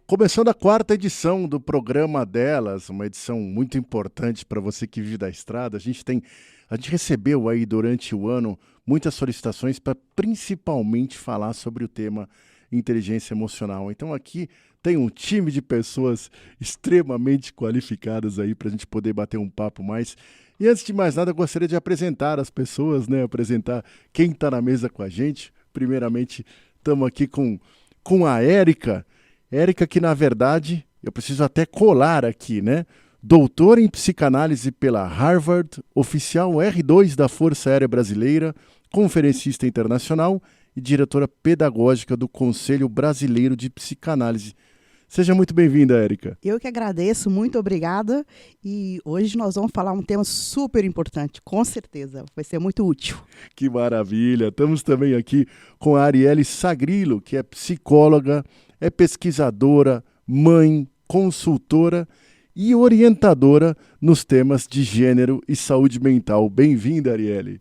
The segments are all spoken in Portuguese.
Começando a quarta edição do programa delas, uma edição muito importante para você que vive da estrada. A gente recebeu aí durante o ano muitas solicitações para principalmente falar sobre o tema inteligência emocional. Então aqui tem um time de pessoas extremamente qualificadas aí para a gente poder bater um papo mais. E antes de mais nada, eu gostaria de apresentar as pessoas, né? Apresentar quem está na mesa com a gente. Primeiramente, estamos aqui com a Érica. Érica, que na verdade, eu preciso até colar aqui, né? Doutora em psicanálise pela Harvard, oficial R2 da Força Aérea Brasileira, conferencista internacional e diretora pedagógica do Conselho Brasileiro de Psicanálise. Seja muito bem-vinda, Érica. Eu que agradeço, muito obrigada. E hoje nós vamos falar um tema super importante, com certeza, vai ser muito útil. Que maravilha! Estamos também aqui com a Arielle Sagrilo, que é psicóloga, é pesquisadora, mãe, consultora e orientadora nos temas de gênero e saúde mental. Bem-vinda, Arielle.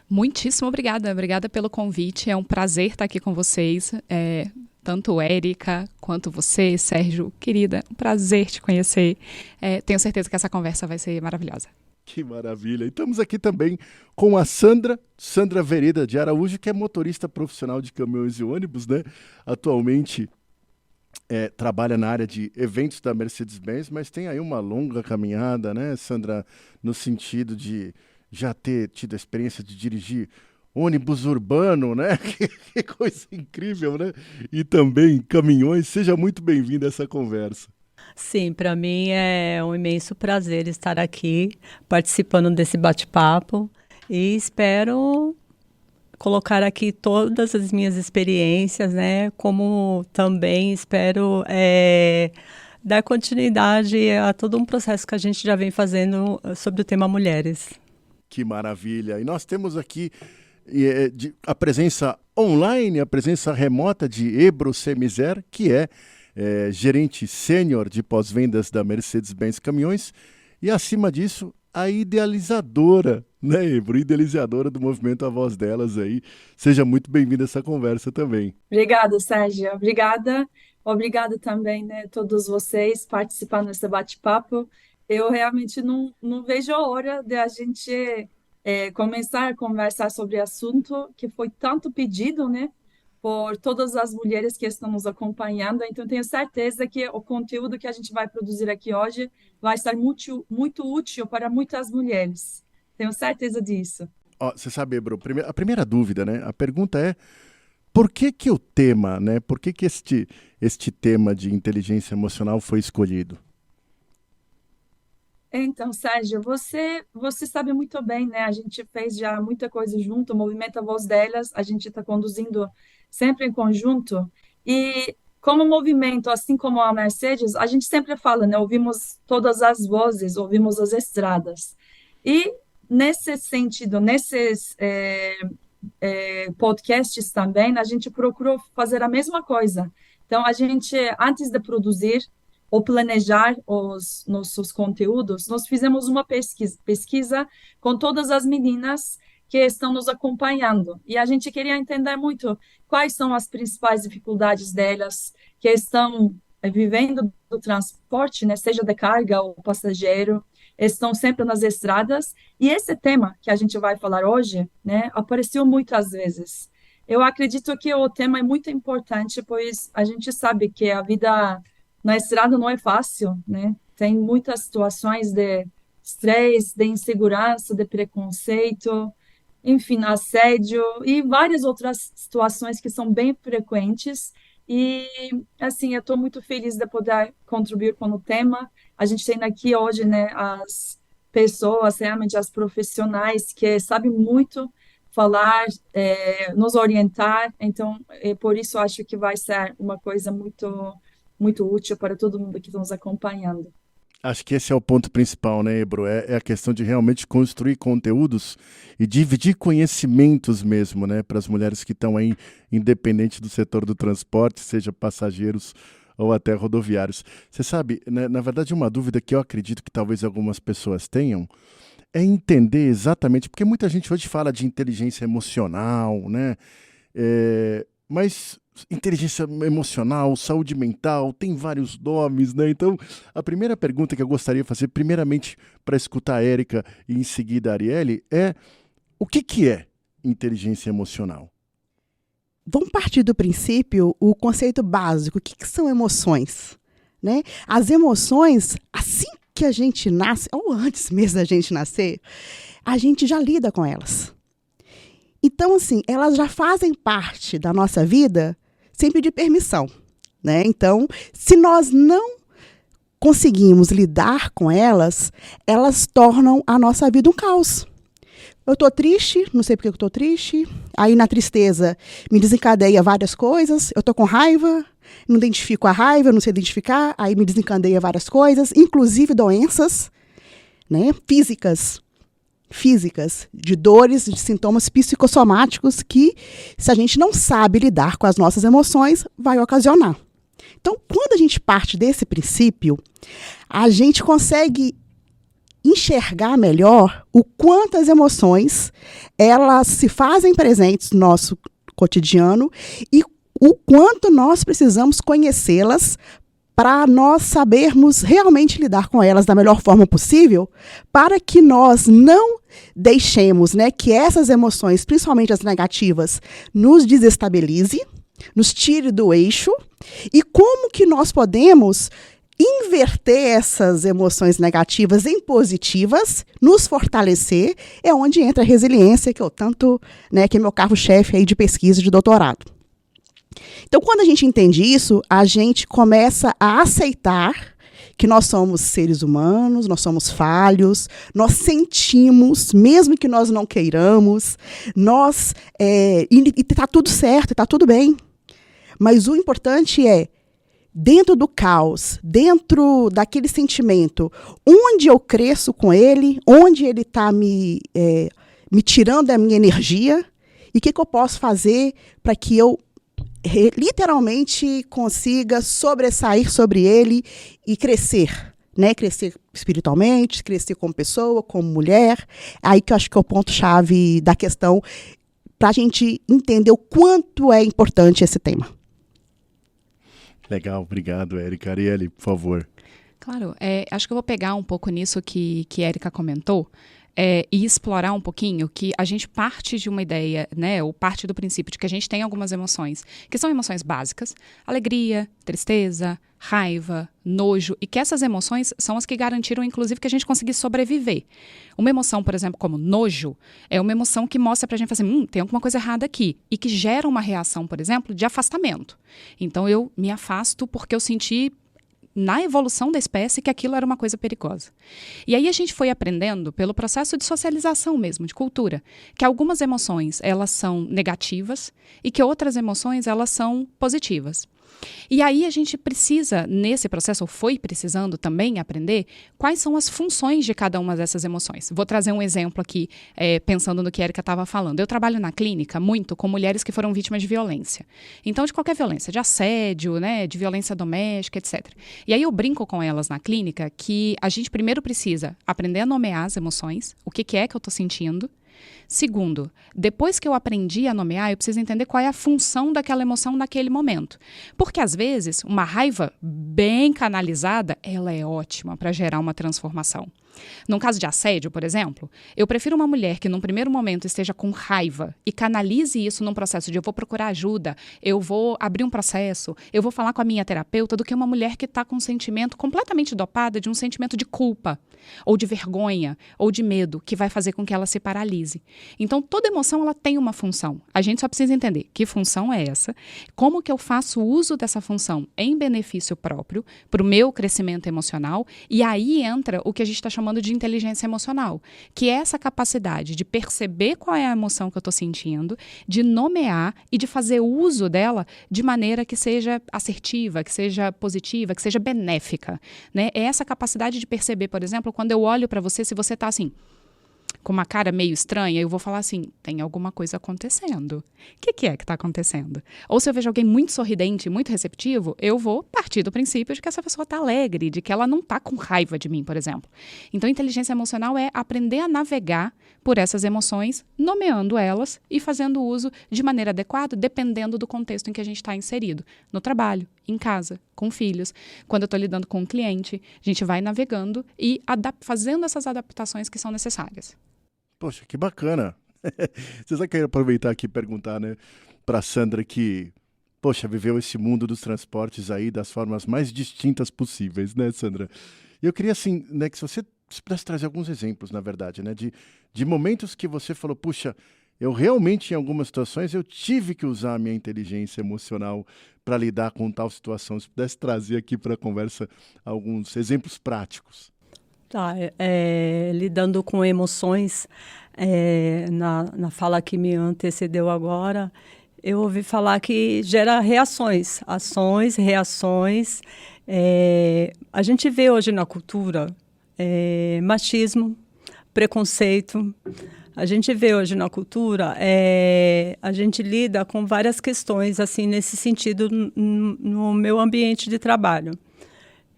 Muitíssimo obrigada. Obrigada pelo convite. É um prazer estar aqui com vocês. Tanto Érica quanto você, Sérgio, querida, um prazer te conhecer. Tenho certeza que essa conversa vai ser maravilhosa. Que maravilha. E estamos aqui também com a Sandra Vereda de Araújo, que é motorista profissional de caminhões e ônibus, né? Atualmente trabalha na área de eventos da Mercedes-Benz, mas tem aí uma longa caminhada, né, Sandra, no sentido de já ter tido a experiência de dirigir ônibus urbano, né? Que coisa incrível, né? E também caminhões. Seja muito bem-vinda a essa conversa. Sim, para mim é um imenso prazer estar aqui participando desse bate-papo e espero colocar aqui todas as minhas experiências, né? Como também espero dar continuidade a todo um processo que a gente já vem fazendo sobre o tema mulheres. Que maravilha! E nós temos aqui a presença online, a presença remota de Ebro Semizer, que é gerente sênior de pós-vendas da Mercedes-Benz Caminhões e, acima disso, a idealizadora, né, Ebro? Idealizadora do movimento A Voz Delas aí. Seja muito bem-vinda a essa conversa também. Obrigada, Sérgio. Obrigada. Obrigada também, né, todos vocês participando desse bate-papo. Eu realmente não vejo a hora de a gente começar a conversar sobre o assunto que foi tanto pedido, né, por todas as mulheres que estão nos acompanhando. Então, tenho certeza que o conteúdo que a gente vai produzir aqui hoje vai estar muito, muito útil para muitas mulheres. Tenho certeza disso. Você sabe, Ebro, a primeira dúvida, né? A pergunta é: por que o tema, né? Por que este tema de inteligência emocional foi escolhido? Então, Sérgio, você sabe muito bem, né? A gente fez já muita coisa junto, o Movimento A Voz Delas, a gente está conduzindo sempre em conjunto. E como movimento, assim como a Mercedes, a gente sempre fala, né? Ouvimos todas as vozes, ouvimos as estradas. E nesse sentido, nesses podcasts também, a gente procurou fazer a mesma coisa. Então, a gente, antes de produzir ou planejar os nossos conteúdos, nós fizemos uma pesquisa com todas as meninas que estão nos acompanhando. E a gente queria entender muito quais são as principais dificuldades delas que estão vivendo do transporte, né, seja de carga ou passageiro, estão sempre nas estradas. E esse tema que a gente vai falar hoje, né, apareceu muitas vezes. Eu acredito que o tema é muito importante, pois a gente sabe que a vida na estrada não é fácil, né? Tem muitas situações de estresse, de insegurança, de preconceito, enfim, assédio e várias outras situações que são bem frequentes. E, assim, eu estou muito feliz de poder contribuir com o tema. A gente tem aqui hoje, né, as pessoas, realmente as profissionais que sabem muito falar, nos orientar. Então, por isso acho que vai ser uma coisa muito, muito útil para todo mundo que está nos acompanhando. Acho que esse é o ponto principal, né, Ebro? É a questão de realmente construir conteúdos e dividir conhecimentos mesmo, né, para as mulheres que estão aí, independente do setor do transporte, seja passageiros ou até rodoviários. Você sabe, né, na verdade, uma dúvida que eu acredito que talvez algumas pessoas tenham é entender exatamente, porque muita gente hoje fala de inteligência emocional, né? Mas inteligência emocional, saúde mental, tem vários nomes, né? Então, a primeira pergunta que eu gostaria de fazer, primeiramente para escutar a Érica e em seguida a Arielle, é o que é inteligência emocional? Vamos partir do princípio, o conceito básico. O que são emoções? Né? As emoções, assim que a gente nasce, ou antes mesmo da gente nascer, a gente já lida com elas. Então, assim, elas já fazem parte da nossa vida sem pedir permissão, né? Então, se nós não conseguimos lidar com elas, elas tornam a nossa vida um caos. Eu estou triste, não sei por que eu estou triste. Aí, na tristeza, me desencadeia várias coisas. Eu estou com raiva, não identifico a raiva, não sei identificar. Aí, me desencadeia várias coisas, inclusive doenças, né, físicas, de dores, de sintomas psicossomáticos que, se a gente não sabe lidar com as nossas emoções, vai ocasionar. Então, quando a gente parte desse princípio, a gente consegue enxergar melhor o quanto as emoções elas se fazem presentes no nosso cotidiano e o quanto nós precisamos conhecê-las para nós sabermos realmente lidar com elas da melhor forma possível, para que nós não deixemos, né, que essas emoções, principalmente as negativas, nos desestabilize, nos tire do eixo, e como que nós podemos inverter essas emoções negativas em positivas, nos fortalecer, é onde entra a resiliência, que eu tanto, né, que é meu carro-chefe aí de pesquisa de doutorado. Então, quando a gente entende isso, a gente começa a aceitar que nós somos seres humanos, nós somos falhos, nós sentimos, mesmo que nós não queiramos, e está tudo certo, está tudo bem. Mas o importante é, dentro do caos, dentro daquele sentimento, onde eu cresço com ele, onde ele está me tirando a minha energia, e o que eu posso fazer para que eu literalmente consiga sobressair sobre ele e crescer, né? Crescer espiritualmente, crescer como pessoa, como mulher. Aí que eu acho que é o ponto-chave da questão para a gente entender o quanto é importante esse tema. Legal, obrigado, Érica. Arielle, por favor. Claro, acho que eu vou pegar um pouco nisso que a Érica comentou, e explorar um pouquinho que a gente parte de uma ideia, né, ou parte do princípio de que a gente tem algumas emoções, que são emoções básicas, alegria, tristeza, raiva, nojo, e que essas emoções são as que garantiram, inclusive, que a gente conseguisse sobreviver. Uma emoção, por exemplo, como nojo, é uma emoção que mostra pra gente assim, tem alguma coisa errada aqui, e que gera uma reação, por exemplo, de afastamento. Então, eu me afasto porque eu senti na evolução da espécie que aquilo era uma coisa perigosa. E aí a gente foi aprendendo, pelo processo de socialização mesmo, de cultura, que algumas emoções elas são negativas e que outras emoções elas são positivas. E aí a gente precisa, nesse processo, ou foi precisando também aprender, quais são as funções de cada uma dessas emoções. Vou trazer um exemplo aqui, pensando no que a Érica estava falando. Eu trabalho na clínica muito com mulheres que foram vítimas de violência. Então, de qualquer violência, de assédio, né, de violência doméstica, etc. E aí eu brinco com elas na clínica que a gente primeiro precisa aprender a nomear as emoções, o que é que eu estou sentindo. Segundo, depois que eu aprendi a nomear, eu preciso entender qual é a função daquela emoção naquele momento. Porque, às vezes, uma raiva bem canalizada, ela é ótima para gerar uma transformação. Num caso de assédio, por exemplo, eu prefiro uma mulher que num primeiro momento esteja com raiva e canalize isso num processo de eu vou procurar ajuda, eu vou abrir um processo, eu vou falar com a minha terapeuta, do que uma mulher que está com um sentimento completamente dopada de um sentimento de culpa, ou de vergonha, ou de medo, que vai fazer com que ela se paralise. Então, toda emoção ela tem uma função. A gente só precisa entender que função é essa, como que eu faço uso dessa função em benefício próprio, para o meu crescimento emocional, e aí entra o que a gente está chamando de inteligência emocional, que é essa capacidade de perceber qual é a emoção que eu estou sentindo, de nomear e de fazer uso dela de maneira que seja assertiva, que seja positiva, que seja benéfica, né? É essa capacidade de perceber, por exemplo, quando eu olho para você, se você está assim, com uma cara meio estranha, eu vou falar assim, tem alguma coisa acontecendo. O que é que está acontecendo? Ou se eu vejo alguém muito sorridente, muito receptivo, eu vou partir do princípio de que essa pessoa está alegre, de que ela não está com raiva de mim, por exemplo. Então, inteligência emocional é aprender a navegar por essas emoções, nomeando elas e fazendo uso de maneira adequada, dependendo do contexto em que a gente está inserido. No trabalho, em casa, com filhos, quando eu estou lidando com um cliente, a gente vai navegando e fazendo essas adaptações que são necessárias. Poxa, que bacana. Você só quer aproveitar aqui e perguntar, né, para Sandra que, poxa, viveu esse mundo dos transportes aí das formas mais distintas possíveis, né, Sandra? E eu queria, assim, né, que você pudesse trazer alguns exemplos, na verdade, né, de momentos que você falou, puxa, eu realmente, em algumas situações, eu tive que usar a minha inteligência emocional para lidar com tal situação. Se pudesse trazer aqui para a conversa alguns exemplos práticos. Tá, lidando com emoções, na fala que me antecedeu agora, eu ouvi falar que gera reações, ações, reações. A gente vê hoje na cultura machismo, preconceito. A gente vê hoje na cultura, a gente lida com várias questões assim nesse sentido no meu ambiente de trabalho.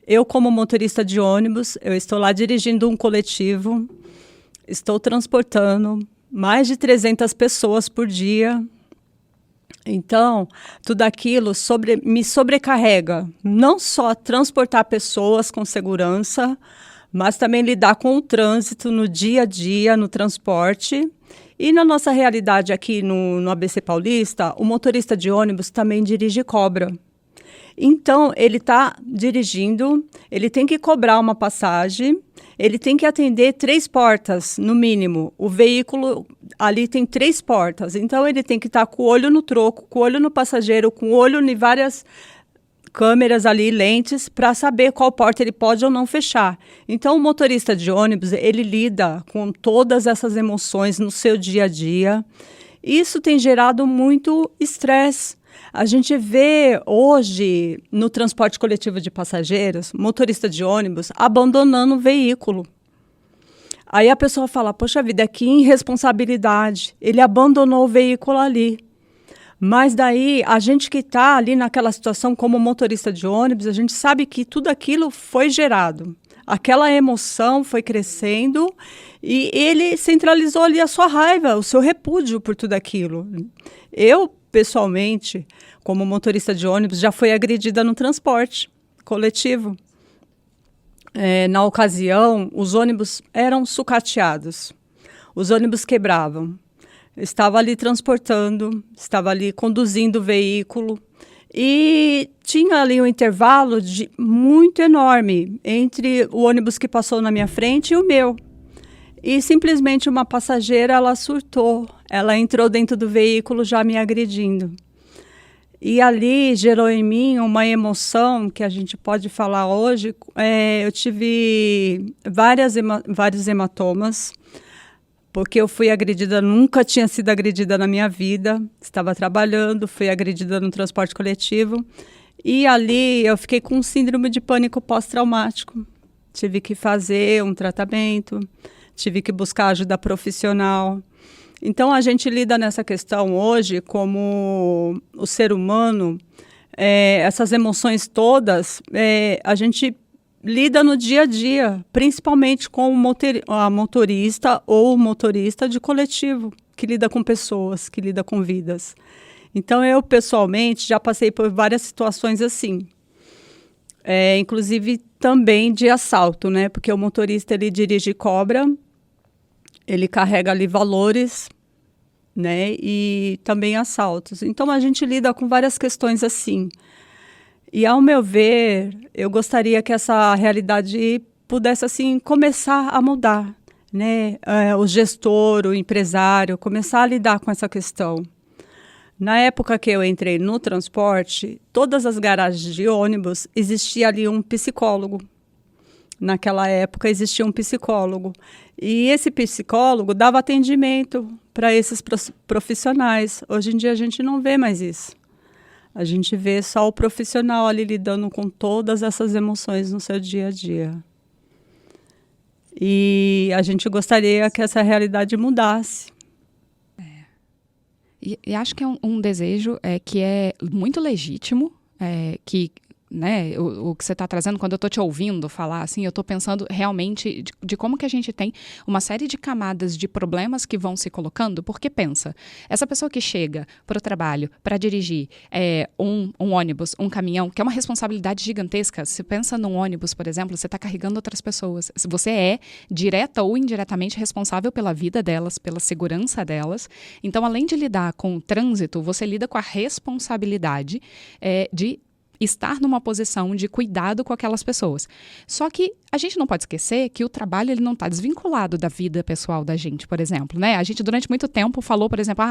Eu, como motorista de ônibus, eu estou lá dirigindo um coletivo, estou transportando mais de 300 pessoas por dia. Então, tudo aquilo me sobrecarrega. Não só transportar pessoas com segurança, mas também lidar com o trânsito no dia a dia, no transporte. E na nossa realidade aqui no ABC Paulista, o motorista de ônibus também dirige e cobra. Então, ele está dirigindo, ele tem que cobrar uma passagem, ele tem que atender 3 portas, no mínimo. O veículo ali tem 3 portas, então ele tem que estar com o olho no troco, com o olho no passageiro, com o olho em várias câmeras ali, lentes, para saber qual porta ele pode ou não fechar. Então, o motorista de ônibus, ele lida com todas essas emoções no seu dia a dia. Isso tem gerado muito estresse. A gente vê hoje, no transporte coletivo de passageiros, motorista de ônibus abandonando o veículo. Aí a pessoa fala, poxa vida, que irresponsabilidade. Ele abandonou o veículo ali. Mas daí, a gente que está ali naquela situação como motorista de ônibus, a gente sabe que tudo aquilo foi gerado. Aquela emoção foi crescendo e ele centralizou ali a sua raiva, o seu repúdio por tudo aquilo. Eu, pessoalmente, como motorista de ônibus, já fui agredida no transporte coletivo. Na ocasião, os ônibus eram sucateados. Os ônibus quebravam. Eu estava ali transportando, estava ali conduzindo o veículo e tinha ali um intervalo muito enorme entre o ônibus que passou na minha frente e o meu. E simplesmente uma passageira, ela surtou. Ela entrou dentro do veículo já me agredindo. E ali gerou em mim uma emoção que a gente pode falar hoje. Eu tive vários hematomas, porque eu fui agredida, nunca tinha sido agredida na minha vida. Estava trabalhando, fui agredida no transporte coletivo. E ali eu fiquei com síndrome de pânico pós-traumático. Tive que fazer um tratamento, tive que buscar ajuda profissional. Então, a gente lida nessa questão hoje como o ser humano, essas emoções todas, a gente lida no dia a dia, principalmente com a motorista ou o motorista de coletivo, que lida com pessoas, que lida com vidas. Então, eu, pessoalmente, já passei por várias situações assim. Inclusive, também de assalto, né? Porque o motorista, ele dirige e cobra, ele carrega ali valores, né? E também assaltos. Então, a gente lida com várias questões assim. E, ao meu ver, eu gostaria que essa realidade pudesse, assim, começar a mudar, né? O gestor, o empresário, começar a lidar com essa questão. Na época que eu entrei no transporte, todas as garagens de ônibus, existia ali um psicólogo. Naquela época existia um psicólogo. E esse psicólogo dava atendimento para esses profissionais. Hoje em dia a gente não vê mais isso. A gente vê só o profissional ali lidando com todas essas emoções no seu dia a dia. E a gente gostaria que essa realidade mudasse. E acho que é um desejo que é muito legítimo, que, né, o que você está trazendo, quando eu estou te ouvindo falar, assim, eu estou pensando realmente de como que a gente tem uma série de camadas de problemas que vão se colocando, porque pensa, essa pessoa que chega para o trabalho, para dirigir um ônibus, um caminhão, que é uma responsabilidade gigantesca, se pensa num ônibus, por exemplo, você está carregando outras pessoas, você é direta ou indiretamente responsável pela vida delas, pela segurança delas, então além de lidar com o trânsito, você lida com a responsabilidade de estar numa posição de cuidado com aquelas pessoas. Só que a gente não pode esquecer que o trabalho ele não está desvinculado da vida pessoal da gente, por exemplo, né? A gente durante muito tempo falou, por exemplo,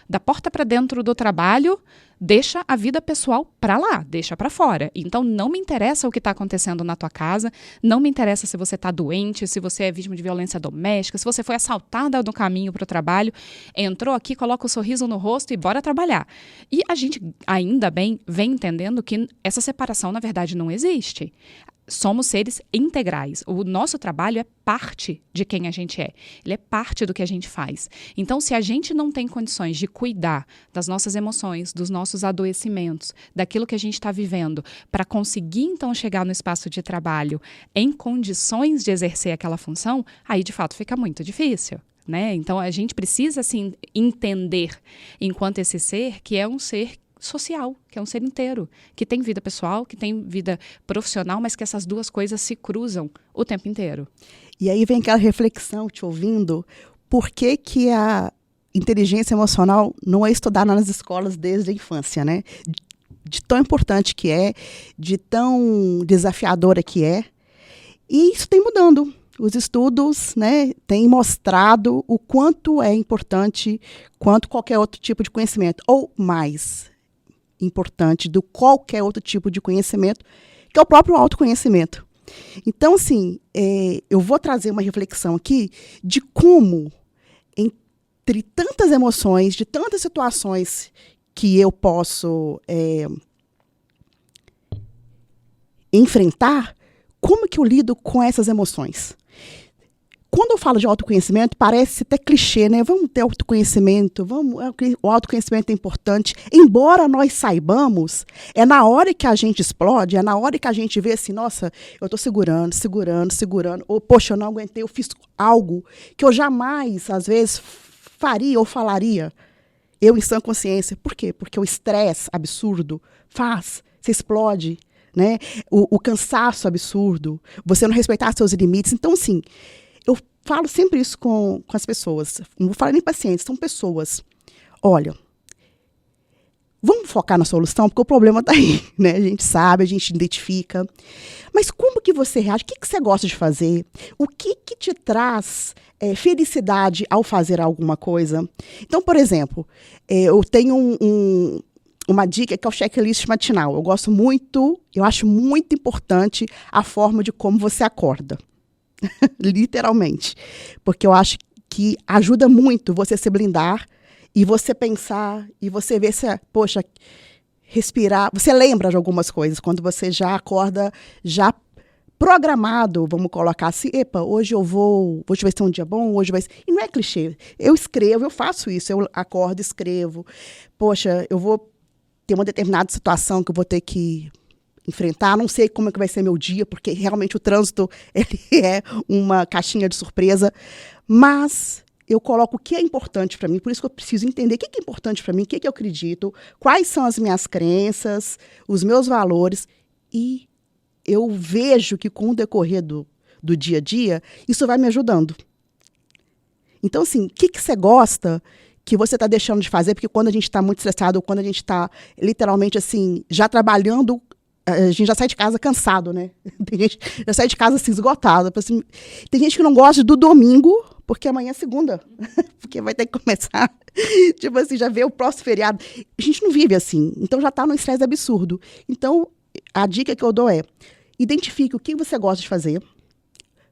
da porta para dentro do trabalho, deixa a vida pessoal para lá, deixa para fora. Então não me interessa o que está acontecendo na tua casa, não me interessa se você está doente, se você é vítima de violência doméstica, se você foi assaltada no caminho para o trabalho, entrou aqui, coloca o sorriso no rosto e bora trabalhar. E a gente ainda bem vem entendendo que essa separação na verdade não existe. Somos seres integrais. O nosso trabalho é parte de quem a gente é. Ele é parte do que a gente faz. Então, se a gente não tem condições de cuidar das nossas emoções, dos nossos adoecimentos, daquilo que a gente está vivendo, para conseguir, então, chegar no espaço de trabalho em condições de exercer aquela função, aí, de fato, fica muito difícil. Né? Então, a gente precisa, assim, entender, enquanto esse ser, que é um ser social, que é um ser inteiro, que tem vida pessoal, que tem vida profissional, mas que essas duas coisas se cruzam o tempo inteiro. E aí vem aquela reflexão, te ouvindo, por que a inteligência emocional não é estudada nas escolas desde a infância, né? De tão importante que é, de tão desafiadora que é. E isso tem mudando. Os estudos, né, têm mostrado o quanto é importante quanto qualquer outro tipo de conhecimento, ou mais importante do qualquer outro tipo de conhecimento, que é o próprio autoconhecimento. Então, assim, eu vou trazer uma reflexão aqui de como, entre tantas emoções, de tantas situações que eu posso enfrentar, como que eu lido com essas emoções? Quando eu falo de autoconhecimento, parece até clichê, né? Vamos ter autoconhecimento, o autoconhecimento é importante. Embora nós saibamos, é na hora que a gente explode, é na hora que a gente vê assim, nossa, eu estou segurando, ou, poxa, eu não aguentei, eu fiz algo que eu jamais, às vezes, faria ou falaria, eu em sã consciência. Por quê? Porque o estresse absurdo você explode, né? O cansaço absurdo, você não respeitar seus limites. Então, assim, eu falo sempre isso com as pessoas. Não vou falar nem pacientes, são pessoas. Olha, vamos focar na solução, porque o problema está aí, né? A gente sabe, a gente identifica. Mas como que você reage? O que você gosta de fazer? O que te traz felicidade ao fazer alguma coisa? Então, por exemplo, eu tenho uma dica que é o checklist matinal. Eu acho muito importante a forma de como você acorda. Literalmente. Porque eu acho que ajuda muito você se blindar e você pensar e você ver se, poxa, respirar. Você lembra de algumas coisas quando você já acorda, já programado, vamos colocar assim, hoje vai ser um dia bom, hoje vai ser... E não é clichê. Eu escrevo, eu faço isso, eu acordo, escrevo. Poxa, eu vou ter uma determinada situação que eu vou ter que enfrentar, não sei como é que vai ser meu dia, porque realmente o trânsito ele é uma caixinha de surpresa, mas eu coloco o que é importante para mim, por isso que eu preciso entender o que é importante para mim, o que eu acredito, quais são as minhas crenças, os meus valores, e eu vejo que com o decorrer do dia a dia, isso vai me ajudando. Então, assim, o que você gosta que você está deixando de fazer, porque quando a gente está muito estressado, ou quando a gente está literalmente assim, já trabalhando, a gente já sai de casa cansado, né? Tem gente que já sai de casa assim, esgotado. Assim, tem gente que não gosta do domingo, porque amanhã é segunda. Porque vai ter que começar, tipo assim, já vê o próximo feriado. A gente não vive assim, então já está num estresse absurdo. Então, a dica que eu dou é, identifique o que você gosta de fazer,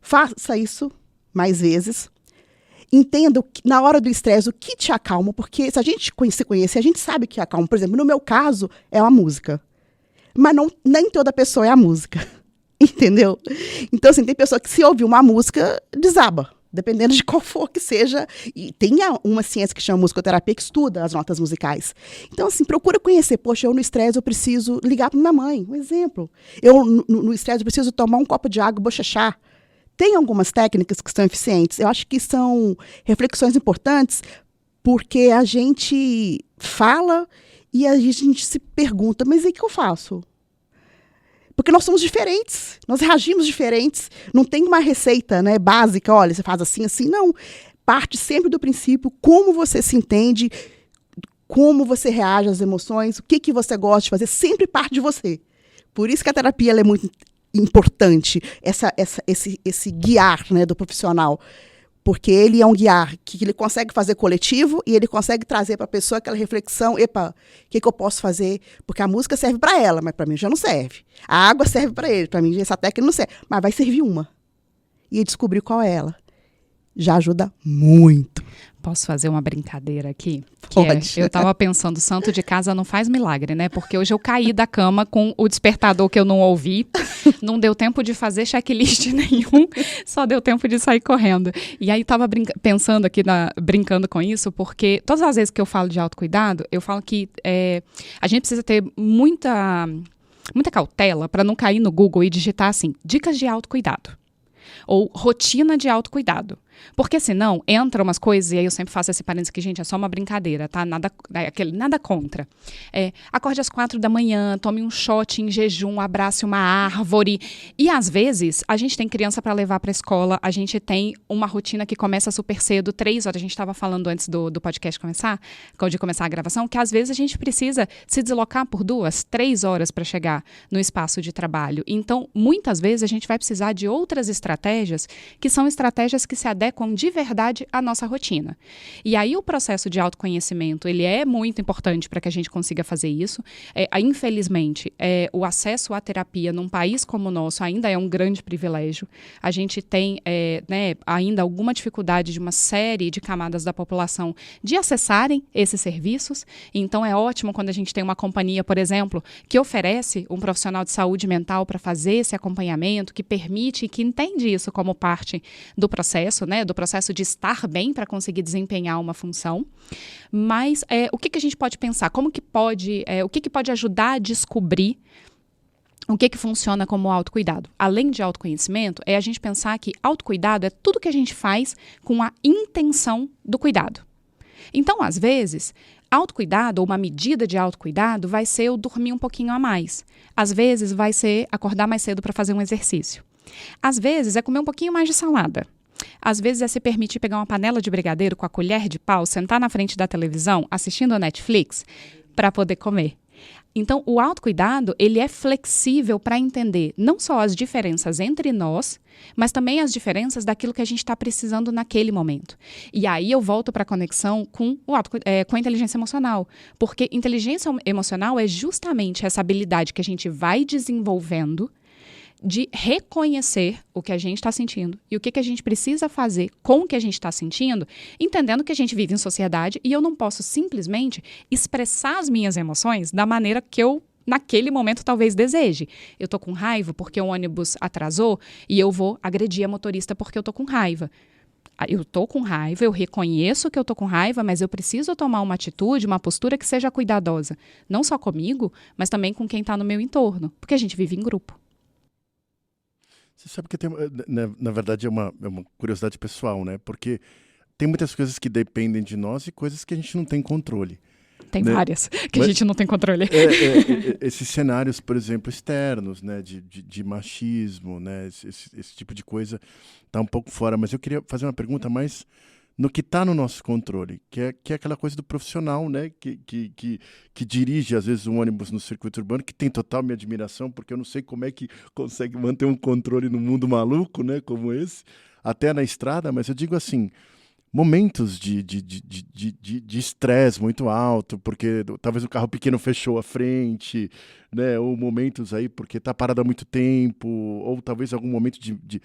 faça isso mais vezes, entenda na hora do estresse o que te acalma, porque se a gente se conhecer, a gente sabe que acalma. Por exemplo, no meu caso, é a música. Mas nem toda pessoa é a música. Entendeu? Então, assim, tem pessoa que se ouvir uma música, desaba. Dependendo de qual for que seja. E tem uma ciência que chama musicoterapia que estuda as notas musicais. Então, assim, procura conhecer. Poxa, eu no estresse eu preciso ligar para minha mãe. Um exemplo. Eu no estresse eu preciso tomar um copo de água e bochechar. Tem algumas técnicas que são eficientes. Eu acho que são reflexões importantes porque a gente fala e a gente se pergunta, mas e o que eu faço? Porque nós somos diferentes, nós reagimos diferentes. Não tem uma receita, né, básica, olha, você faz assim, assim. Não. Parte sempre do princípio como você se entende, como você reage às emoções, o que você gosta de fazer, sempre parte de você. Por isso que a terapia ela é muito importante, esse guiar, né, do profissional. Porque ele é um guiar que ele consegue fazer coletivo e ele consegue trazer para a pessoa aquela reflexão, epa, o que eu posso fazer? Porque a música serve para ela, mas para mim já não serve. A água serve para ele, para mim essa técnica não serve. Mas vai servir uma. E descobrir qual é ela. Já ajuda muito. Posso fazer uma brincadeira aqui? Pode. Eu estava pensando, santo de casa não faz milagre, né? Porque hoje eu caí da cama com o despertador que eu não ouvi, não deu tempo de fazer checklist nenhum, só deu tempo de sair correndo. E aí estava pensando aqui, brincando com isso, porque todas as vezes que eu falo de autocuidado, eu falo que a gente precisa ter muita cautela para não cair no Google e digitar assim, dicas de autocuidado. Ou rotina de autocuidado. Porque senão, entra umas coisas, e aí eu sempre faço esse parênteses aqui, gente, é só uma brincadeira, tá? Nada contra. Acorde às 4 da manhã, tome um shot em jejum, abrace uma árvore. E às vezes, a gente tem criança para levar para a escola, a gente tem uma rotina que começa super cedo, 3 horas, a gente estava falando antes do podcast começar, de começar a gravação, que às vezes a gente precisa se deslocar por 2, 3 horas para chegar no espaço de trabalho. Então, muitas vezes a gente vai precisar de outras estratégias, que são estratégias que se adequam de verdade à nossa rotina. E aí o processo de autoconhecimento, ele é muito importante para que a gente consiga fazer isso. Infelizmente, o acesso à terapia num país como o nosso ainda é um grande privilégio. A gente tem ainda alguma dificuldade de uma série de camadas da população de acessarem esses serviços. Então é ótimo quando a gente tem uma companhia, por exemplo, que oferece um profissional de saúde mental para fazer esse acompanhamento, que permite e que entende isso como parte do processo, né, do processo de estar bem para conseguir desempenhar uma função. Mas o que a gente pode pensar? Como que pode, o que pode ajudar a descobrir o que funciona como autocuidado? Além de autoconhecimento, é a gente pensar que autocuidado é tudo que a gente faz com a intenção do cuidado. Então, às vezes, autocuidado ou uma medida de autocuidado vai ser eu dormir um pouquinho a mais. Às vezes, vai ser acordar mais cedo para fazer um exercício. Às vezes, é comer um pouquinho mais de salada. Às vezes é se permitir pegar uma panela de brigadeiro com a colher de pau, sentar na frente da televisão, assistindo a Netflix, para poder comer. Então, o autocuidado, ele é flexível para entender não só as diferenças entre nós, mas também as diferenças daquilo que a gente está precisando naquele momento. E aí eu volto para a conexão com a inteligência emocional. Porque inteligência emocional é justamente essa habilidade que a gente vai desenvolvendo de reconhecer o que a gente está sentindo e o que a gente precisa fazer com o que a gente está sentindo, entendendo que a gente vive em sociedade e eu não posso simplesmente expressar as minhas emoções da maneira que eu, naquele momento, talvez deseje. Eu estou com raiva porque o ônibus atrasou e eu vou agredir a motorista porque eu estou com raiva. Eu estou com raiva, eu reconheço que eu estou com raiva, mas eu preciso tomar uma atitude, uma postura que seja cuidadosa. Não só comigo, mas também com quem está no meu entorno, porque a gente vive em grupo. Você sabe que na verdade é uma curiosidade pessoal, né? Porque tem muitas coisas que dependem de nós e coisas que a gente não tem controle. Tem né? várias que a gente não tem controle. Esses cenários, por exemplo, externos, né? De machismo, né? Esse tipo de coisa está um pouco fora. Mas eu queria fazer uma pergunta mais no que está no nosso controle, que é aquela coisa do profissional, né? Que dirige, às vezes, um ônibus no circuito urbano, que tem total minha admiração, porque eu não sei como é que consegue manter um controle num mundo maluco, né? Como esse, até na estrada, mas eu digo assim, momentos de estresse muito alto, porque talvez o carro pequeno fechou a frente, né? Ou momentos aí porque está parado há muito tempo, ou talvez algum momento de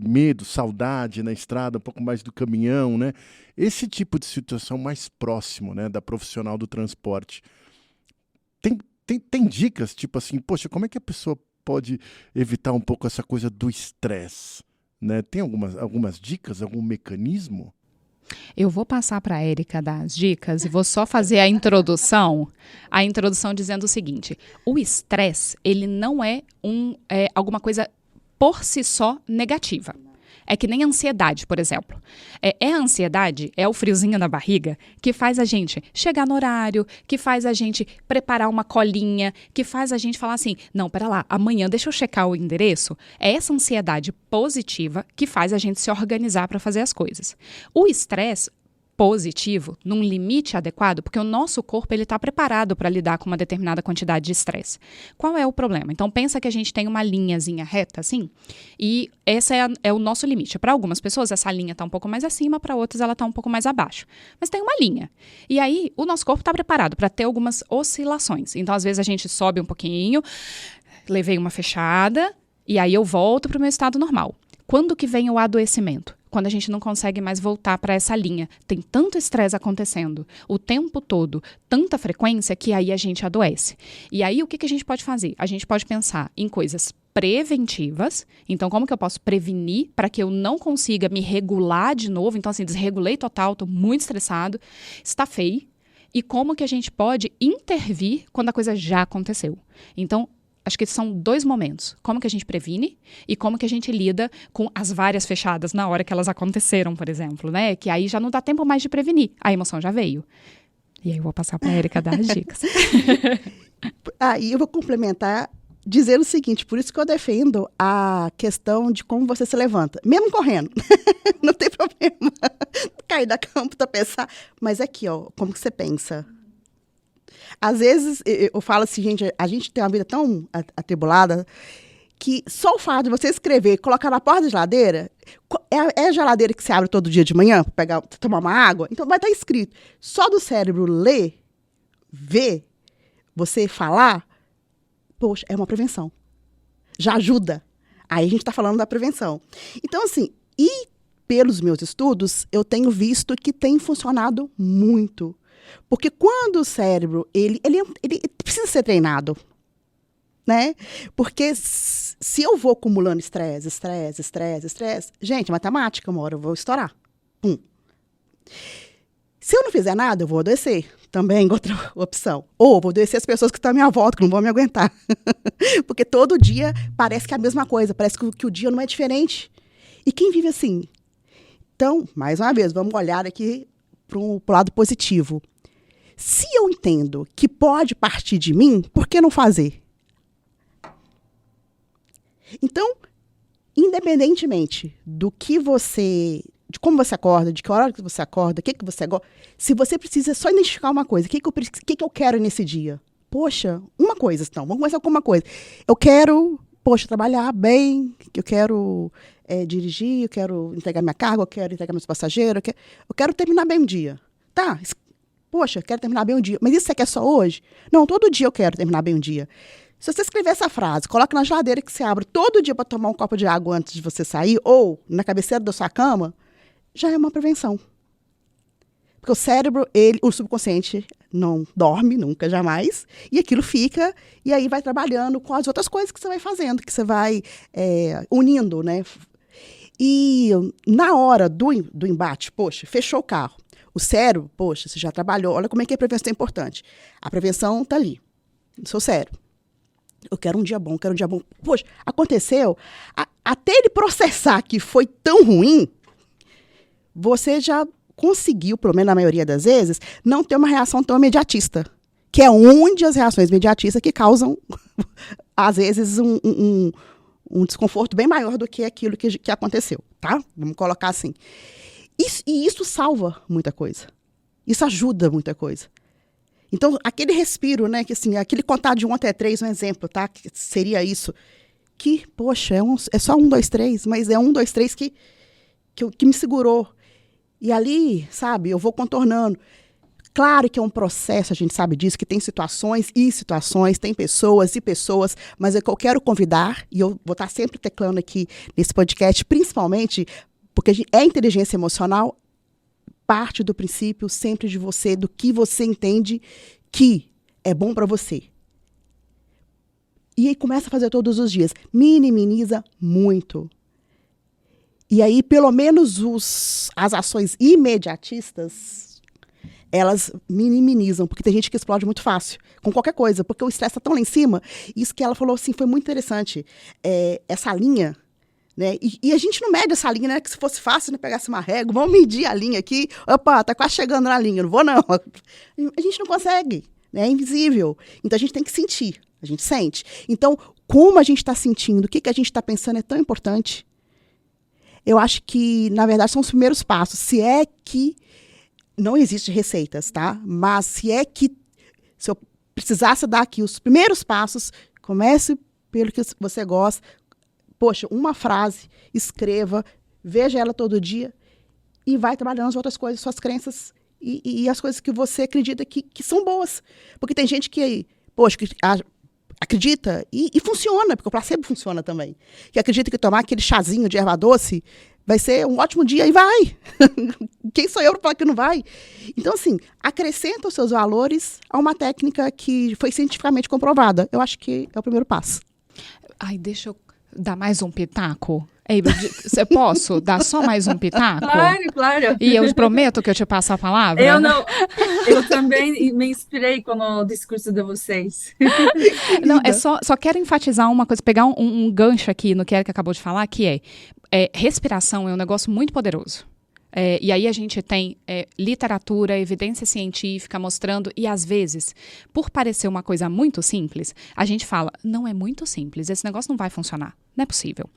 medo, saudade na estrada, um pouco mais do caminhão, né? Esse tipo de situação mais próximo, né, da profissional do transporte. Tem dicas, tipo assim, poxa, como é que a pessoa pode evitar um pouco essa coisa do estresse, né? Tem algumas dicas, algum mecanismo? Eu vou passar para a Érica dar as dicas e vou só fazer a introdução dizendo o seguinte: o estresse, ele não é alguma coisa por si só negativa. É que nem a ansiedade, por exemplo. A ansiedade, é o friozinho na barriga que faz a gente chegar no horário, que faz a gente preparar uma colinha, que faz a gente falar assim, não, pera lá, amanhã deixa eu checar o endereço. É essa ansiedade positiva que faz a gente se organizar para fazer as coisas. O estresse positivo, num limite adequado, porque o nosso corpo ele está preparado para lidar com uma determinada quantidade de estresse. Qual é o problema? Então, pensa que a gente tem uma linhazinha reta, assim, e esse é o nosso limite. Para algumas pessoas, essa linha está um pouco mais acima, para outras, ela está um pouco mais abaixo. Mas tem uma linha. E aí, o nosso corpo está preparado para ter algumas oscilações. Então, às vezes, a gente sobe um pouquinho, levei uma fechada, e aí eu volto para o meu estado normal. Quando que vem o adoecimento? Quando a gente não consegue mais voltar para essa linha. Tem tanto estresse acontecendo o tempo todo, tanta frequência, que aí a gente adoece. E aí, o que a gente pode fazer? A gente pode pensar em coisas preventivas. Então, como que eu posso prevenir para que eu não consiga me regular de novo? Então, assim, desregulei total, estou muito estressado, estafei. E como que a gente pode intervir quando a coisa já aconteceu? Então, acho que são 2 momentos. Como que a gente previne e como que a gente lida com as várias fechadas na hora que elas aconteceram, por exemplo, né? Que aí já não dá tempo mais de prevenir. A emoção já veio. E aí eu vou passar para a Érica dar as dicas. Aí eu vou complementar dizendo o seguinte, por isso que eu defendo a questão de como você se levanta. Mesmo correndo. Não tem problema. Cair da cama para pensar. Mas aqui, ó, como que você pensa? Às vezes, eu falo assim, gente, a gente tem uma vida tão atribulada que só o fato de você escrever e colocar na porta da geladeira, é a geladeira que você abre todo dia de manhã para tomar uma água, então vai estar escrito. Só do cérebro ler, ver, você falar, poxa, é uma prevenção. Já ajuda. Aí a gente está falando da prevenção. Então, assim, e pelos meus estudos, eu tenho visto que tem funcionado muito. Porque quando o cérebro, ele precisa ser treinado, né? Porque se eu vou acumulando estresse, gente, matemática, uma hora eu vou estourar. Se eu não fizer nada, eu vou adoecer. Também outra opção. Ou vou adoecer as pessoas que estão à minha volta, que não vão me aguentar. Porque todo dia parece que é a mesma coisa, parece que o dia não é diferente. E quem vive assim? Então, mais uma vez, vamos olhar aqui para o lado positivo. Se eu entendo que pode partir de mim, por que não fazer? Então, independentemente de como você acorda, de que hora que você acorda, o que você gosta, se você precisa só identificar uma coisa, o que eu quero nesse dia? Poxa, uma coisa, então, vamos começar com uma coisa. Eu quero, trabalhar bem, eu quero dirigir, eu quero entregar minha carga, eu quero entregar meus passageiros, eu quero terminar bem um dia. Tá, poxa, quero terminar bem um dia. Mas isso você quer só hoje? Não, todo dia eu quero terminar bem um dia. Se você escrever essa frase, coloca na geladeira que você abre todo dia para tomar um copo de água antes de você sair, ou na cabeceira da sua cama, já é uma prevenção. Porque o cérebro, o subconsciente, não dorme nunca, jamais, e aquilo fica, e aí vai trabalhando com as outras coisas que você vai fazendo, que você vai unindo, né? E na hora do embate, poxa, fechou o carro. O cérebro, poxa, você já trabalhou. Olha como é que a prevenção é importante. A prevenção está ali, no seu cérebro. Eu quero um dia bom, quero um dia bom. Poxa, aconteceu. Até ele processar que foi tão ruim, você já conseguiu, pelo menos na maioria das vezes, não ter uma reação tão imediatista. Que é onde as reações imediatistas que causam, às vezes, um desconforto bem maior do que aquilo que aconteceu, tá? Vamos colocar assim. Isso salva muita coisa. Isso ajuda muita coisa. Então, aquele respiro, né? Que, assim, aquele contar de 1 até 3, um exemplo, tá? Que seria isso. Que, poxa, é só 1, 2, 3, mas é 1, 2, 3 que me segurou. E ali, sabe, eu vou contornando. Claro que é um processo, a gente sabe disso, que tem situações e situações, tem pessoas e pessoas, mas é que eu quero convidar, e eu vou estar sempre teclando aqui nesse podcast, principalmente porque a inteligência emocional parte do princípio sempre de você, do que você entende que é bom para você. E aí começa a fazer todos os dias. Minimiza muito. E aí, pelo menos as ações imediatistas, elas minimizam, porque tem gente que explode muito fácil, com qualquer coisa, porque o estresse está tão lá em cima. Isso que ela falou assim, foi muito interessante. Essa linha, né? E a gente não mede essa linha, né? Que se fosse fácil, né? Pegasse uma régua, vamos medir a linha aqui. Opa, tá quase chegando na linha, não vou não. A gente não consegue, né? É invisível. Então a gente tem que sentir, a gente sente. Então, como a gente está sentindo, o que a gente está pensando é tão importante. Eu acho que, na verdade, são os primeiros passos. Se é que não existe receitas, tá? Mas se eu precisasse dar aqui os primeiros passos, comece pelo que você gosta. Poxa, uma frase, escreva, veja ela todo dia e vai trabalhando as outras coisas, suas crenças e as coisas que você acredita que são boas. Porque tem gente que, poxa, acredita e funciona, porque o placebo funciona também. Que acredita que tomar aquele chazinho de erva doce vai ser um ótimo dia e vai. Quem sou eu para falar que não vai? Então, assim, acrescenta os seus valores a uma técnica que foi cientificamente comprovada. Eu acho que é o primeiro passo. Ai, deixa eu dar mais um pitaco. Ei, eu posso dar só mais um pitaco? Claro, claro. E eu prometo que eu te passo a palavra? Eu também me inspirei com o discurso de vocês. Não, só quero enfatizar uma coisa, pegar um gancho aqui no que a Erika acabou de falar, que respiração é um negócio muito poderoso. E aí a gente tem literatura, evidência científica mostrando, e às vezes, por parecer uma coisa muito simples, a gente fala, não é muito simples, esse negócio não vai funcionar, não é possível.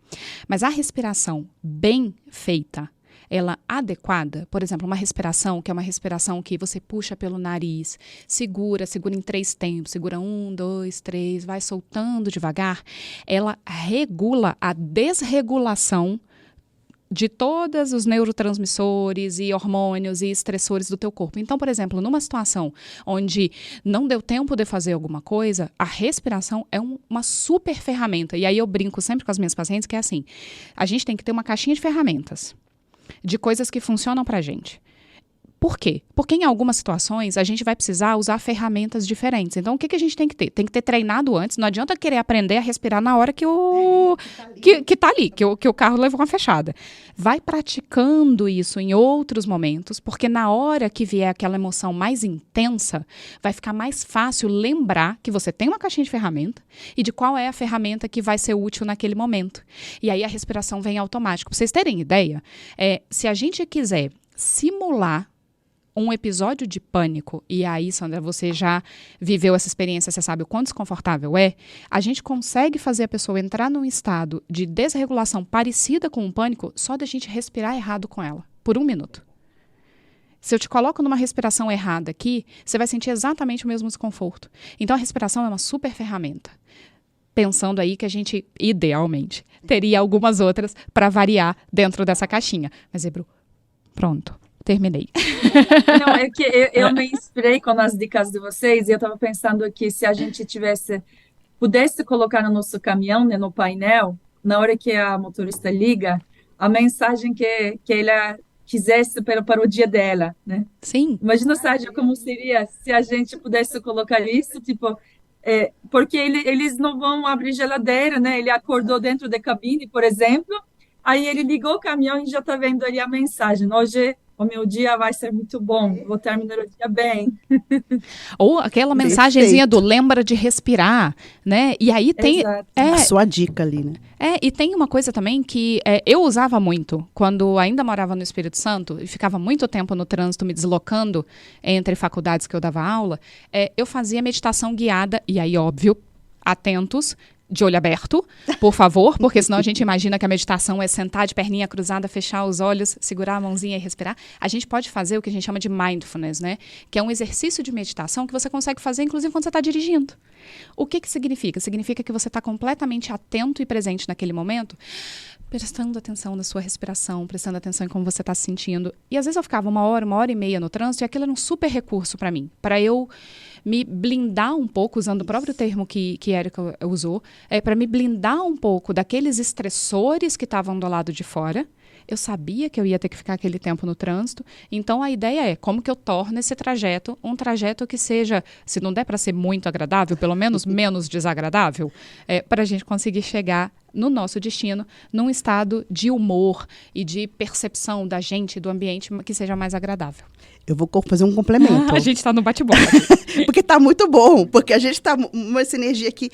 Mas a respiração bem feita, ela adequada, por exemplo, uma respiração que é uma respiração que você puxa pelo nariz, segura em 3 tempos, segura 1, 2, 3, vai soltando devagar, ela regula a desregulação de todos os neurotransmissores e hormônios e estressores do teu corpo. Então, por exemplo, numa situação onde não deu tempo de fazer alguma coisa, a respiração é uma super ferramenta. E aí eu brinco sempre com as minhas pacientes que é assim, a gente tem que ter uma caixinha de ferramentas, de coisas que funcionam pra gente. Por quê? Porque em algumas situações a gente vai precisar usar ferramentas diferentes. Então, o que a gente tem que ter? Tem que ter treinado antes. Não adianta querer aprender a respirar na hora que tá ali, que o carro levou uma fechada. Vai praticando isso em outros momentos, porque na hora que vier aquela emoção mais intensa, vai ficar mais fácil lembrar que você tem uma caixinha de ferramenta e de qual é a ferramenta que vai ser útil naquele momento. E aí a respiração vem automático. Para vocês terem ideia, se a gente quiser simular um episódio de pânico, e aí, Sandra, você já viveu essa experiência, você sabe o quão desconfortável a gente consegue fazer a pessoa entrar num estado de desregulação parecida com um pânico só da gente respirar errado com ela, por 1 minuto. Se eu te coloco numa respiração errada aqui, você vai sentir exatamente o mesmo desconforto. Então, a respiração é uma super ferramenta. Pensando aí que a gente, idealmente, teria algumas outras para variar dentro dessa caixinha. Mas, Ebru, pronto. Terminei. Não, é que eu me inspirei com as dicas de vocês e eu estava pensando que se a gente pudesse colocar no nosso caminhão, né, no painel, na hora que a motorista liga, a mensagem que ela quisesse para o dia dela, né? Sim. Imagina, Sérgio, como seria se a gente pudesse colocar isso, tipo, porque eles não vão abrir geladeira, né? Ele acordou dentro da cabine, por exemplo, aí ele ligou o caminhão e já está vendo ali a mensagem. Hoje o meu dia vai ser muito bom, vou terminar o dia bem. Ou aquela mensagenzinha do lembra de respirar, né? E aí tem... a sua dica ali, né? E tem uma coisa também que eu usava muito, quando ainda morava no Espírito Santo, e ficava muito tempo no trânsito me deslocando entre faculdades que eu dava aula, eu fazia meditação guiada, e aí, óbvio, atentos, de olho aberto, por favor, porque senão a gente imagina que a meditação é sentar de perninha cruzada, fechar os olhos, segurar a mãozinha e respirar. A gente pode fazer o que a gente chama de mindfulness, né? Que é um exercício de meditação que você consegue fazer, inclusive, quando você está dirigindo. O que significa? Significa que você está completamente atento e presente naquele momento, prestando atenção na sua respiração, prestando atenção em como você está se sentindo. E às vezes eu ficava 1 hora e meia no trânsito e aquilo era um super recurso para mim, para eu me blindar um pouco, usando o próprio termo que a Erika usou, para me blindar um pouco daqueles estressores que estavam do lado de fora eu sabia que eu ia ter que ficar aquele tempo no trânsito. Então, a ideia é como que eu torno esse trajeto um trajeto que seja, se não der para ser muito agradável, pelo menos menos desagradável, para a gente conseguir chegar no nosso destino, num estado de humor e de percepção da gente, do ambiente, que seja mais agradável. Eu vou fazer um complemento. A gente está no bate-bola. Porque tá muito bom, porque a gente tá essa energia aqui.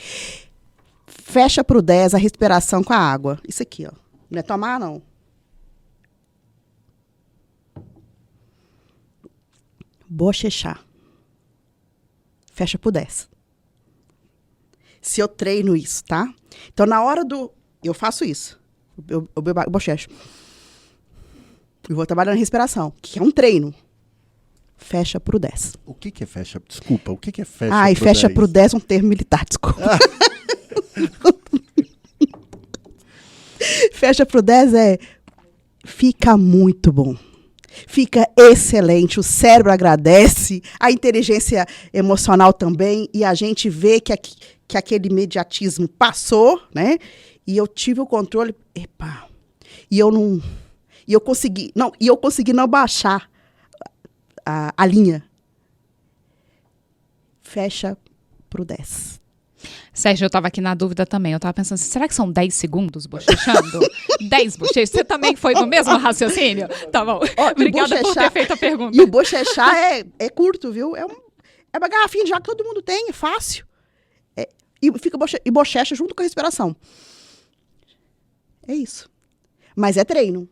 Fecha pro 10 a respiração com a água. Isso aqui, ó. Não é tomar, não. Bochechar. Fecha pro 10. Se eu treino isso, tá? Então, na hora do... Eu faço isso. Eu bochecho. Eu vou trabalhando a respiração, que é um treino. Fecha pro 10. O que é fecha? Desculpa, o que é fecha e pro fecha 10? pro 10 é um termo militar, desculpa. Fecha pro 10 fica muito bom. Fica excelente, o cérebro agradece, a inteligência emocional também, e a gente vê que aquele imediatismo passou, né? E eu tive o controle, e eu consegui não baixar a linha. Fecha pro 10. Sérgio, eu estava aqui na dúvida também. Eu estava pensando assim, será que são 10 segundos bochechando? 10 bochechos? Você também foi no mesmo raciocínio? Tá bom. Obrigada por ter feito a pergunta. E o bochechar é curto, viu? É uma garrafinha de água que todo mundo tem, é fácil. E bochecha junto com a respiração. É isso. Mas é treino.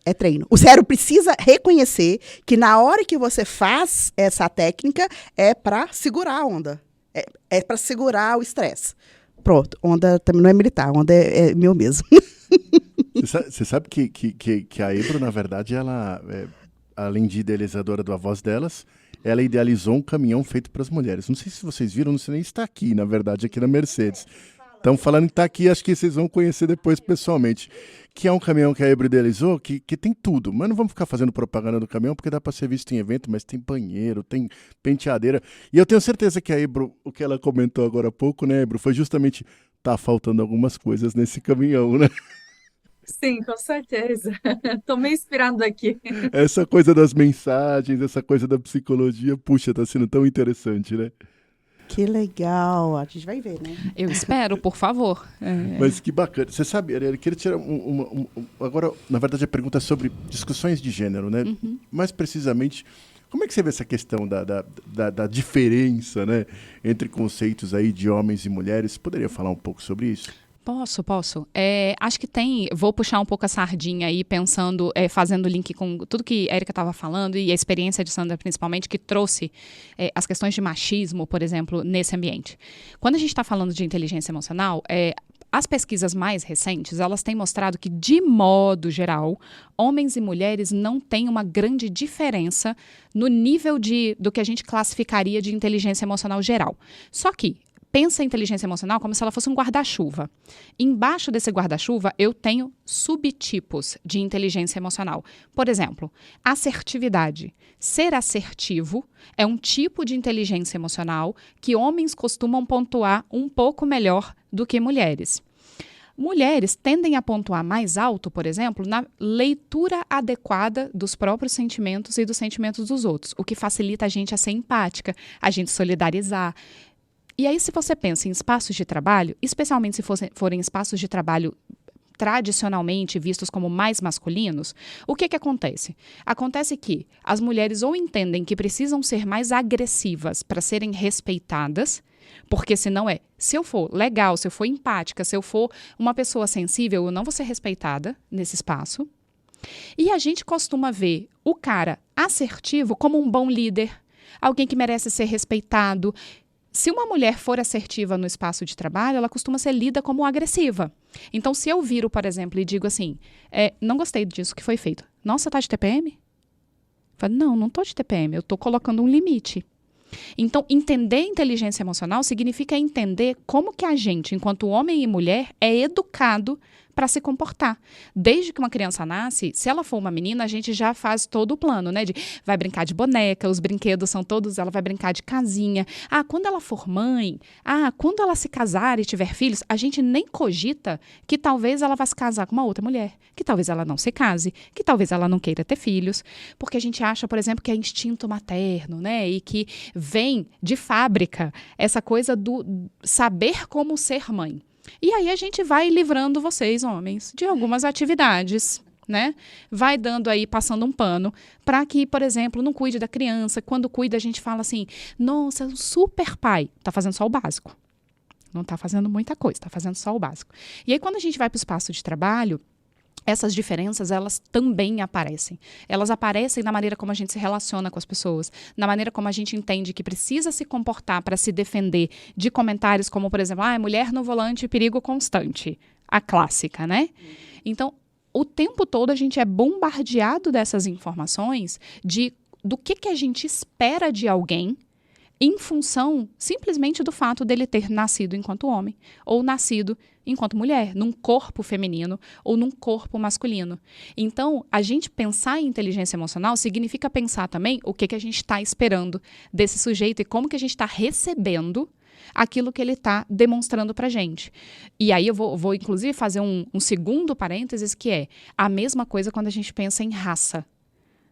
É treino. O cérebro precisa reconhecer que na hora que você faz essa técnica é para segurar a onda. É para segurar o estresse. Pronto, onda também não é militar, onda é meu mesmo. Você sabe que a Ebro, na verdade, ela, além de idealizadora da Voz Delas, ela idealizou um caminhão feito para as mulheres. Não sei se vocês viram, não sei nem se está aqui, na verdade, aqui na Mercedes. Estão falando que está aqui, acho que vocês vão conhecer depois pessoalmente. Que é um caminhão que a Ebro idealizou, que tem tudo. Mas não vamos ficar fazendo propaganda do caminhão, porque dá para ser visto em evento, mas tem banheiro, tem penteadeira. E eu tenho certeza que a Ebro, o que ela comentou agora há pouco, né, Ebro, foi justamente, tá faltando algumas coisas nesse caminhão, né? Sim, com certeza. Estou me inspirando aqui. Essa coisa das mensagens, essa coisa da psicologia, puxa, tá sendo tão interessante, né? Que legal. A gente vai ver, né? Eu espero, por favor. Mas que bacana. Você sabe, Ariel, eu queria tirar agora, na verdade, a pergunta é sobre discussões de gênero, né? Uhum. Mais precisamente, como é que você vê essa questão da diferença, né, entre conceitos aí de homens e mulheres? Poderia falar um pouco sobre isso? Posso. Acho que vou puxar um pouco a sardinha aí, pensando, fazendo link com tudo que a Erika estava falando e a experiência de Sandra, principalmente, que trouxe as questões de machismo, por exemplo, nesse ambiente. Quando a gente está falando de inteligência emocional, as pesquisas mais recentes, elas têm mostrado que, de modo geral, homens e mulheres não têm uma grande diferença no nível do que a gente classificaria de inteligência emocional geral. Só que, pensa a inteligência emocional como se ela fosse um guarda-chuva. Embaixo desse guarda-chuva, eu tenho subtipos de inteligência emocional. Por exemplo, assertividade. Ser assertivo é um tipo de inteligência emocional que homens costumam pontuar um pouco melhor do que mulheres. Mulheres tendem a pontuar mais alto, por exemplo, na leitura adequada dos próprios sentimentos e dos sentimentos dos outros, o que facilita a gente a ser empática, a gente solidarizar. E aí, se você pensa em espaços de trabalho, especialmente se forem espaços de trabalho tradicionalmente vistos como mais masculinos, o que acontece? Acontece que as mulheres ou entendem que precisam ser mais agressivas para serem respeitadas, porque senão se eu for legal, se eu for empática, se eu for uma pessoa sensível, eu não vou ser respeitada nesse espaço. E a gente costuma ver o cara assertivo como um bom líder, alguém que merece ser respeitado. Se uma mulher for assertiva no espaço de trabalho, ela costuma ser lida como agressiva. Então, se eu viro, por exemplo, e digo assim, não gostei disso que foi feito. Nossa, tá de TPM? Eu falo, não tô de TPM, eu tô colocando um limite. Então, entender inteligência emocional significa entender como que a gente, enquanto homem e mulher, é educado para se comportar. Desde que uma criança nasce, se ela for uma menina, a gente já faz todo o plano, né? Vai brincar de boneca, os brinquedos são todos, ela vai brincar de casinha. Quando ela for mãe, quando ela se casar e tiver filhos, a gente nem cogita que talvez ela vá se casar com uma outra mulher, que talvez ela não se case, que talvez ela não queira ter filhos, porque a gente acha, por exemplo, que é instinto materno, né? E que vem de fábrica essa coisa do saber como ser mãe. E aí a gente vai livrando vocês, homens, de algumas atividades, né? Vai dando aí, passando um pano, para que, por exemplo, não cuide da criança. Quando cuida, a gente fala assim, nossa, é um super pai. Tá fazendo só o básico. Não tá fazendo muita coisa, tá fazendo só o básico. E aí, quando a gente vai para o espaço de trabalho, essas diferenças, elas também aparecem. Elas aparecem na maneira como a gente se relaciona com as pessoas, na maneira como a gente entende que precisa se comportar para se defender de comentários como, por exemplo, mulher no volante, perigo constante. A clássica, né? Então, o tempo todo a gente é bombardeado dessas informações do que a gente espera de alguém em função simplesmente do fato dele ter nascido enquanto homem ou nascido enquanto mulher, num corpo feminino ou num corpo masculino. Então, a gente pensar em inteligência emocional significa pensar também o que a gente está esperando desse sujeito e como que a gente está recebendo aquilo que ele está demonstrando para a gente. E aí eu vou inclusive fazer um segundo parênteses, que é a mesma coisa quando a gente pensa em raça.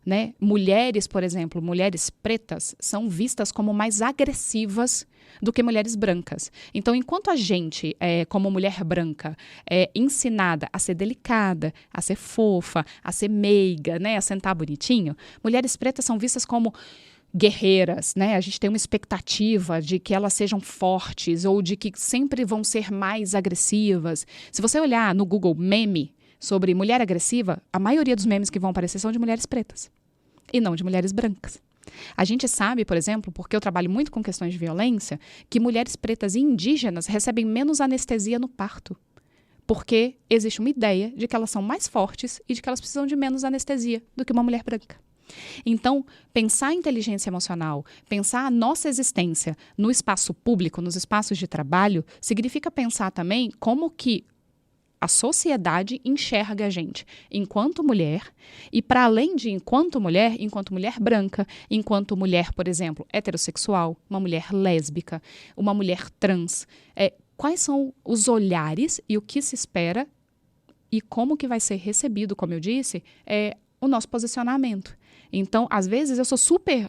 Né? Mulheres, por exemplo, mulheres pretas são vistas como mais agressivas do que mulheres brancas. Então, enquanto a gente, como mulher branca, é ensinada a ser delicada, a ser fofa, a ser meiga, né? A sentar bonitinho, mulheres pretas são vistas como guerreiras, né? A gente tem uma expectativa de que elas sejam fortes ou de que sempre vão ser mais agressivas. Se você olhar no Google meme sobre mulher agressiva, a maioria dos memes que vão aparecer são de mulheres pretas e não de mulheres brancas. A gente sabe, por exemplo, porque eu trabalho muito com questões de violência, que mulheres pretas e indígenas recebem menos anestesia no parto, porque existe uma ideia de que elas são mais fortes e de que elas precisam de menos anestesia do que uma mulher branca. Então, pensar a inteligência emocional, pensar a nossa existência no espaço público, nos espaços de trabalho, significa pensar também como que a sociedade enxerga a gente enquanto mulher e, para além de enquanto mulher branca, enquanto mulher, por exemplo, heterossexual, uma mulher lésbica, uma mulher trans. Quais são os olhares e o que se espera e como que vai ser recebido, como eu disse, o nosso posicionamento. Então, às vezes, eu sou super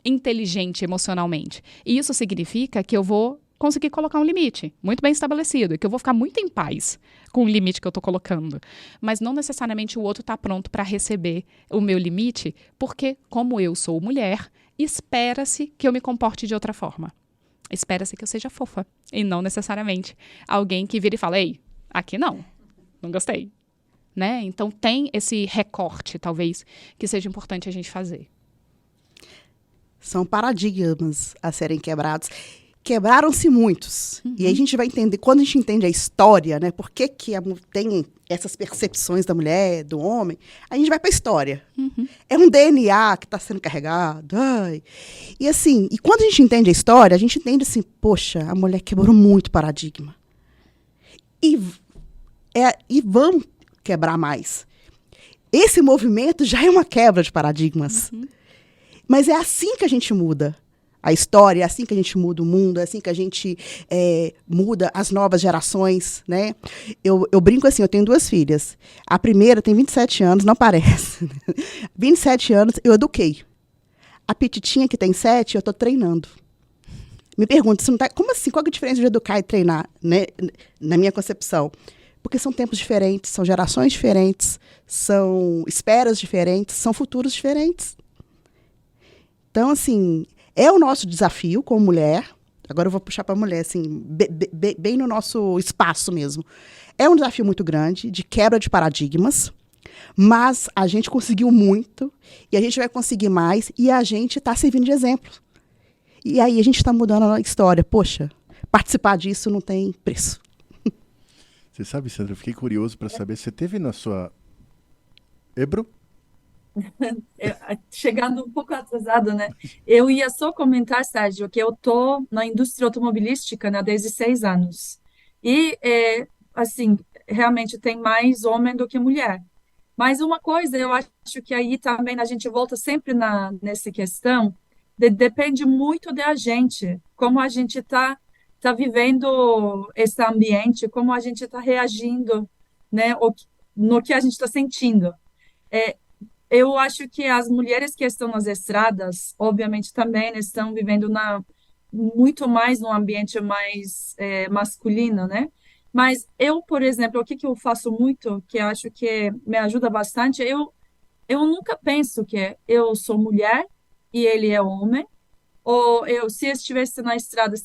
inteligente emocionalmente. E isso significa que eu vou conseguir colocar um limite muito bem estabelecido e que eu vou ficar muito em paz com o limite que eu estou colocando. Mas não necessariamente o outro está pronto para receber o meu limite, porque, como eu sou mulher, espera-se que eu me comporte de outra forma. Espera-se que eu seja fofa e não necessariamente alguém que vira e fala, ei, aqui não gostei. Né? Então tem esse recorte, talvez, que seja importante a gente fazer. São paradigmas a serem quebrados. Quebraram-se muitos. Uhum. E aí a gente vai entender, quando a gente entende a história, né, por que tem essas percepções da mulher, do homem, a gente vai para a história. Uhum. É um DNA que está sendo carregado. E assim, e quando a gente entende a história, a gente entende assim, poxa, a mulher quebrou muito paradigma. E vamos quebrar mais. Esse movimento já é uma quebra de paradigmas. Uhum. Mas é assim que a gente muda a história, é assim que a gente muda o mundo, é assim que a gente muda as novas gerações, né? Eu brinco assim, eu tenho 2 filhas. A primeira tem 27 anos, não parece. 27 anos, eu eduquei. A petitinha que tem 7, eu estou treinando. Me pergunta, como assim? Qual é a diferença de educar e treinar, né? Na minha concepção? Porque são tempos diferentes, são gerações diferentes, são esperas diferentes, são futuros diferentes. Então, assim, é o nosso desafio como mulher. Agora eu vou puxar para a mulher, assim, bem no nosso espaço mesmo. É um desafio muito grande, de quebra de paradigmas, mas a gente conseguiu muito, e a gente vai conseguir mais, e a gente está servindo de exemplo. E aí a gente está mudando a história. Poxa, participar disso não tem preço. Você sabe, Sandra, eu fiquei curioso para saber, você teve na sua... Ebro? Chegando um pouco atrasado, né? Eu ia só comentar, Sérgio, que eu estou na indústria automobilística, né, há 16 anos. E, assim, realmente tem mais homem do que mulher. Mas uma coisa, eu acho que aí também a gente volta sempre nessa questão, depende muito da gente, como a gente tá vivendo esse ambiente, como a gente está reagindo, né, no que a gente está sentindo. É, eu acho que as mulheres que estão nas estradas, obviamente, também estão vivendo muito mais num ambiente mais masculino, né? Mas eu, por exemplo, o que que eu faço muito, que eu acho que me ajuda bastante, eu nunca penso que eu sou mulher e ele é homem, ou eu, se eu estivesse na estrada,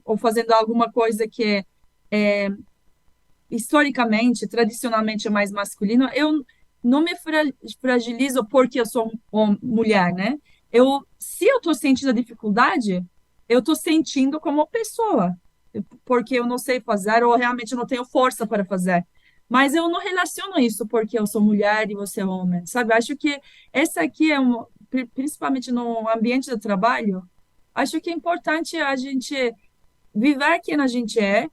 ou fazendo alguma coisa que é historicamente, tradicionalmente mais masculino, eu não me fragilizo porque eu sou mulher, né? Se eu estou sentindo a dificuldade, eu estou sentindo como pessoa, porque eu não sei fazer ou realmente não tenho força para fazer. Mas eu não relaciono isso porque eu sou mulher e você é homem, sabe? Acho que essa aqui principalmente no ambiente de trabalho, acho que é importante a gente viver quem a gente é.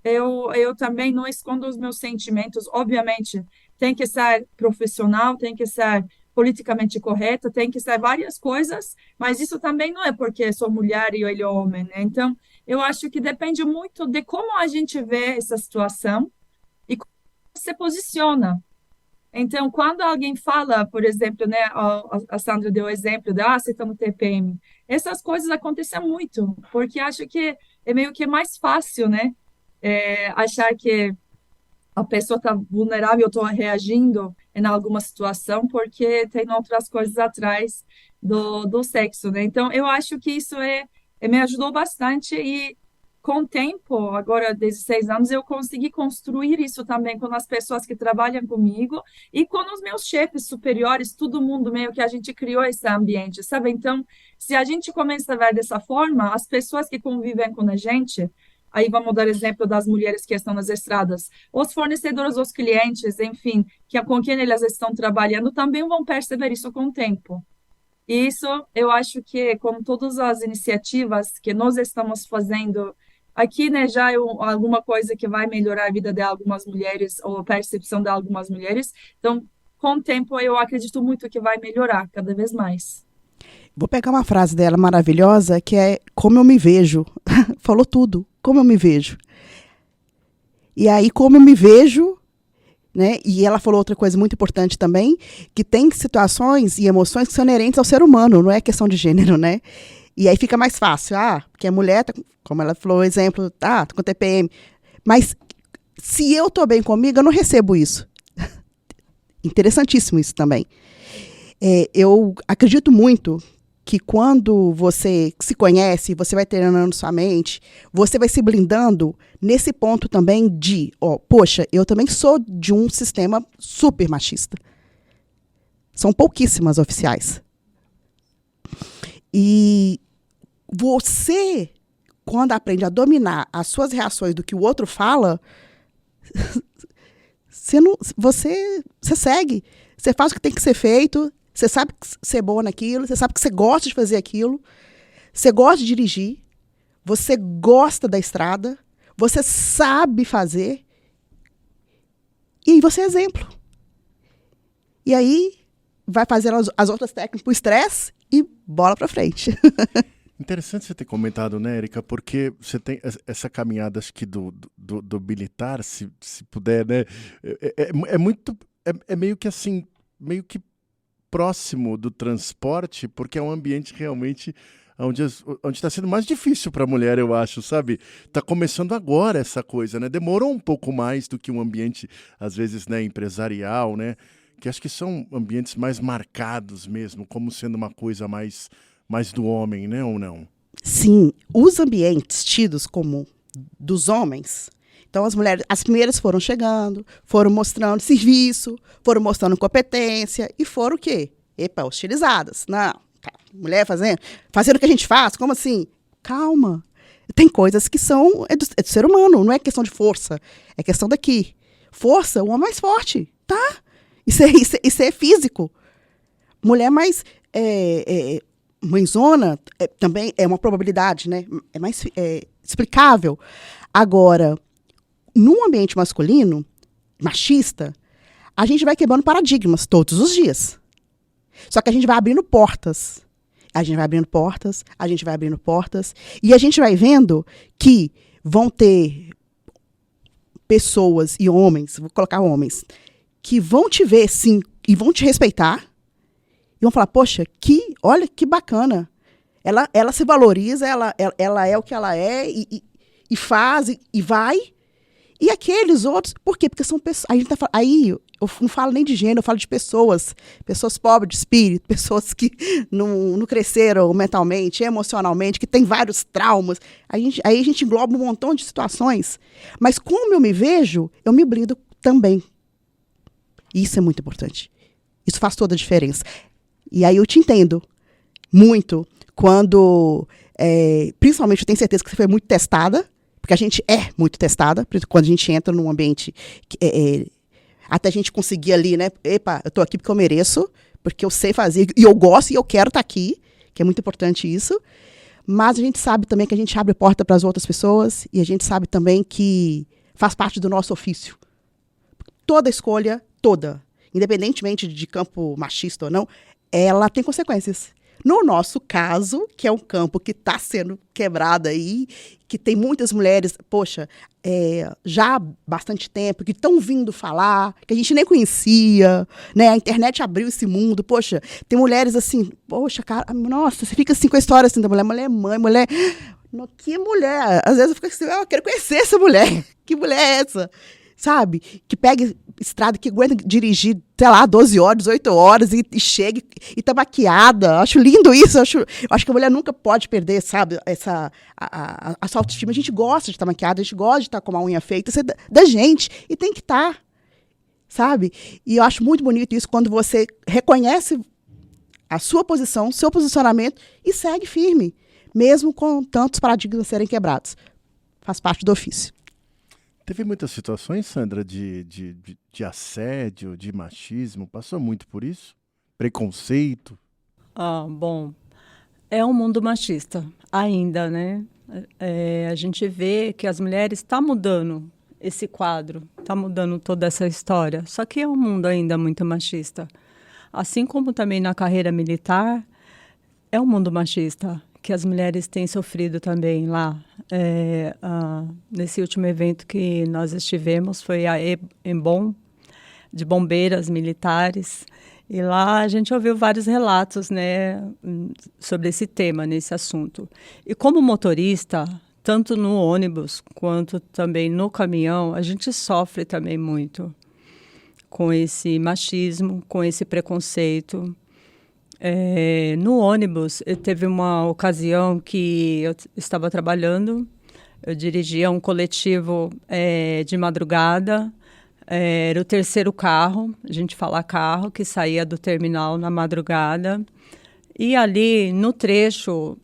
Eu também não escondo os meus sentimentos. Obviamente, tem que ser profissional, tem que ser politicamente correto, tem que ser várias coisas, mas isso também não é porque sou mulher e ele é homem, né? Então, eu acho que depende muito de como a gente vê essa situação e como se posiciona. Então, quando alguém fala, por exemplo, né, a Sandra deu o exemplo de, você está no TPM, essas coisas acontecem muito, porque acho que é meio que mais fácil, né? Achar que a pessoa está vulnerável, estou reagindo em alguma situação porque tem outras coisas atrás do sexo, né? Então, eu acho que isso me ajudou bastante e com o tempo, agora 16 anos, eu consegui construir isso também com as pessoas que trabalham comigo e com os meus chefes superiores, todo mundo meio que a gente criou esse ambiente, sabe? Então, se a gente começa a ver dessa forma, as pessoas que convivem com a gente, aí vamos dar exemplo das mulheres que estão nas estradas, os fornecedores, os clientes, enfim, com quem elas estão trabalhando, também vão perceber isso com o tempo. E isso, eu acho que, com todas as iniciativas que nós estamos fazendo aqui, né, já é alguma coisa que vai melhorar a vida de algumas mulheres, ou a percepção de algumas mulheres. Então, com o tempo, eu acredito muito que vai melhorar cada vez mais. Vou pegar uma frase dela maravilhosa, que é como eu me vejo. Falou tudo, como eu me vejo. E aí, como eu me vejo, né? E ela falou outra coisa muito importante também, que tem situações e emoções que são inerentes ao ser humano, não é questão de gênero, né? E aí fica mais fácil, porque a mulher, como ela falou o exemplo, tá com TPM. Mas se eu tô bem comigo, eu não recebo isso. Interessantíssimo isso também. Eu acredito muito que quando você se conhece, você vai treinando sua mente, você vai se blindando nesse ponto também de, poxa, eu também sou de um sistema super machista. São pouquíssimas oficiais. E você, quando aprende a dominar as suas reações do que o outro fala, você segue. Você faz o que tem que ser feito. Você sabe que você é boa naquilo, você sabe que você gosta de fazer aquilo, você gosta de dirigir, você gosta da estrada, você sabe fazer, e você é exemplo. E aí, vai fazendo as outras técnicas para o estresse e bola para frente. Interessante você ter comentado, né, Érica, porque você tem essa caminhada, acho que do militar, se puder, né, é meio que assim, meio que próximo do transporte, porque é um ambiente realmente onde está sendo mais difícil para a mulher, eu acho, sabe? Está começando agora essa coisa, né? Demorou um pouco mais do que um ambiente, às vezes, né, empresarial, né? Que acho que são ambientes mais marcados mesmo, como sendo uma coisa mais do homem, né, ou não? Sim, os ambientes tidos como dos homens. Então, as primeiras foram chegando, foram mostrando serviço, foram mostrando competência e foram o quê? Hostilizadas. Não, mulher fazendo o que a gente faz, como assim? Calma. Tem coisas que são do ser humano, não é questão de força, é questão daqui. Força, o homem mais forte, tá? Isso é físico. Mulher mais mãezona também é uma probabilidade, né? É mais explicável. Agora, num ambiente masculino, machista, a gente vai quebrando paradigmas todos os dias. Só que a gente vai abrindo portas. A gente vai abrindo portas, a gente vai abrindo portas. E a gente vai vendo que vão ter pessoas e homens, vou colocar homens, que vão te ver, sim, e vão te respeitar. E vão falar, poxa, olha que bacana. Ela se valoriza, ela é o que ela é, e faz, e vai. E aqueles outros, por quê? Porque são pessoas. Aí eu não falo nem de gênero, eu falo de pessoas pobres de espírito, pessoas que não cresceram mentalmente, emocionalmente, que têm vários traumas. Aí a gente engloba um montão de situações. Mas como eu me vejo, eu me blindo também. Isso é muito importante. Isso faz toda a diferença. E aí eu te entendo muito quando, principalmente, eu tenho certeza que você foi muito testada, porque a gente é muito testada, quando a gente entra num ambiente, até a gente conseguir ali, né? Epa, eu tô aqui porque eu mereço, porque eu sei fazer, e eu gosto, e eu quero estar aqui, que é muito importante isso. Mas a gente sabe também que a gente abre porta para as outras pessoas, e a gente sabe também que faz parte do nosso ofício. Toda escolha, independentemente de campo machista ou não, ela tem consequências. No nosso caso, que é um campo que está sendo quebrado aí, que tem muitas mulheres, poxa, já há bastante tempo, que estão vindo falar, que a gente nem conhecia, né? A internet abriu esse mundo, poxa, tem mulheres assim, poxa, cara, nossa, você fica assim com a história assim da mulher é mãe, mulher... Que mulher? Às vezes eu fico assim, eu quero conhecer essa mulher. Que mulher é essa? Sabe? Que pega estrada, que aguenta dirigir, sei lá, 12 horas, 18 horas e chega e tá maquiada. Acho lindo isso. Eu acho que a mulher nunca pode perder, sabe, a sua autoestima. A gente gosta de estar maquiada, a gente gosta de estar com uma unha feita. Isso é da gente e tem que estar, sabe? E eu acho muito bonito isso quando você reconhece a sua posição, seu posicionamento e segue firme, mesmo com tantos paradigmas a serem quebrados. Faz parte do ofício. Teve muitas situações, Sandra, de assédio, de machismo? Passou muito por isso? Preconceito? Bom, é um mundo machista ainda, né? A gente vê que as mulheres estão mudando esse quadro, está mudando toda essa história. Só que é um mundo ainda muito machista. Assim como também na carreira militar, é um mundo machista, que as mulheres têm sofrido também lá. Nesse último evento que nós estivemos, foi a EBOM, de bombeiras militares, e lá a gente ouviu vários relatos, né, sobre esse tema, nesse assunto. E como motorista, tanto no ônibus quanto também no caminhão, a gente sofre também muito com esse machismo, com esse preconceito. No ônibus, teve uma ocasião que eu estava trabalhando, eu dirigia um coletivo de madrugada, era o terceiro carro, a gente fala carro, que saía do terminal na madrugada, e ali no trecho,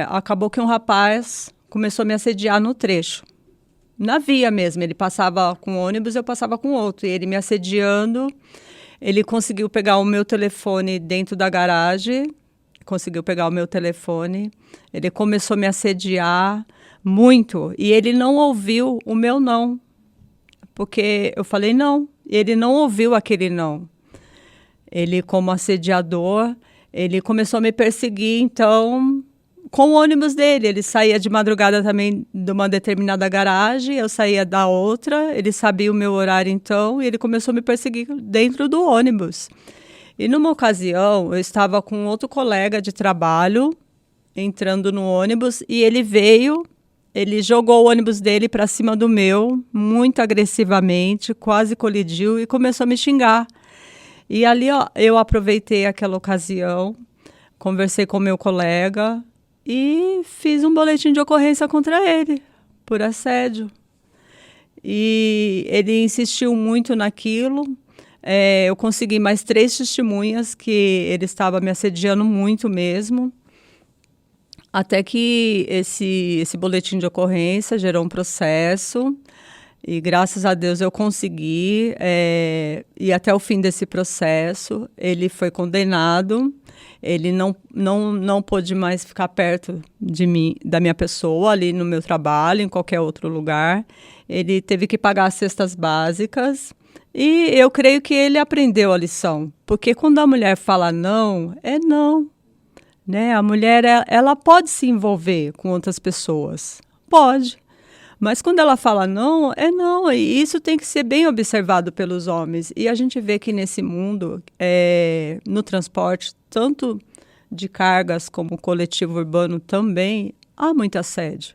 acabou que um rapaz começou a me assediar no trecho, na via mesmo, ele passava com o ônibus, eu passava com outro, e ele me assediando. Ele conseguiu pegar o meu telefone dentro da garagem, ele começou a me assediar muito, e ele não ouviu o meu não, porque eu falei não, e ele não ouviu aquele não. Ele, como assediador, ele começou a me perseguir, então, com o ônibus dele. Ele saía de madrugada também de uma determinada garagem, eu saía da outra, ele sabia o meu horário então, e ele começou a me perseguir dentro do ônibus. E numa ocasião, eu estava com outro colega de trabalho, entrando no ônibus, e ele jogou o ônibus dele para cima do meu, muito agressivamente, quase colidiu, e começou a me xingar. E ali, eu aproveitei aquela ocasião, conversei com meu colega, e fiz um boletim de ocorrência contra ele, por assédio. E ele insistiu muito naquilo. Eu consegui mais 3 testemunhas que ele estava me assediando muito mesmo. Até que esse boletim de ocorrência gerou um processo. E graças a Deus eu consegui. E até o fim desse processo, ele foi condenado. Ele não pôde mais ficar perto de mim, da minha pessoa, ali no meu trabalho, em qualquer outro lugar. ele teve que pagar as cestas básicas. E eu creio que ele aprendeu a lição, porque quando a mulher fala não, é não. Né? A mulher, ela pode se envolver com outras pessoas, pode. Mas quando ela fala não, é não. E isso tem que ser bem observado pelos homens. E a gente vê que nesse mundo, no transporte, tanto de cargas como coletivo urbano também, há muito assédio.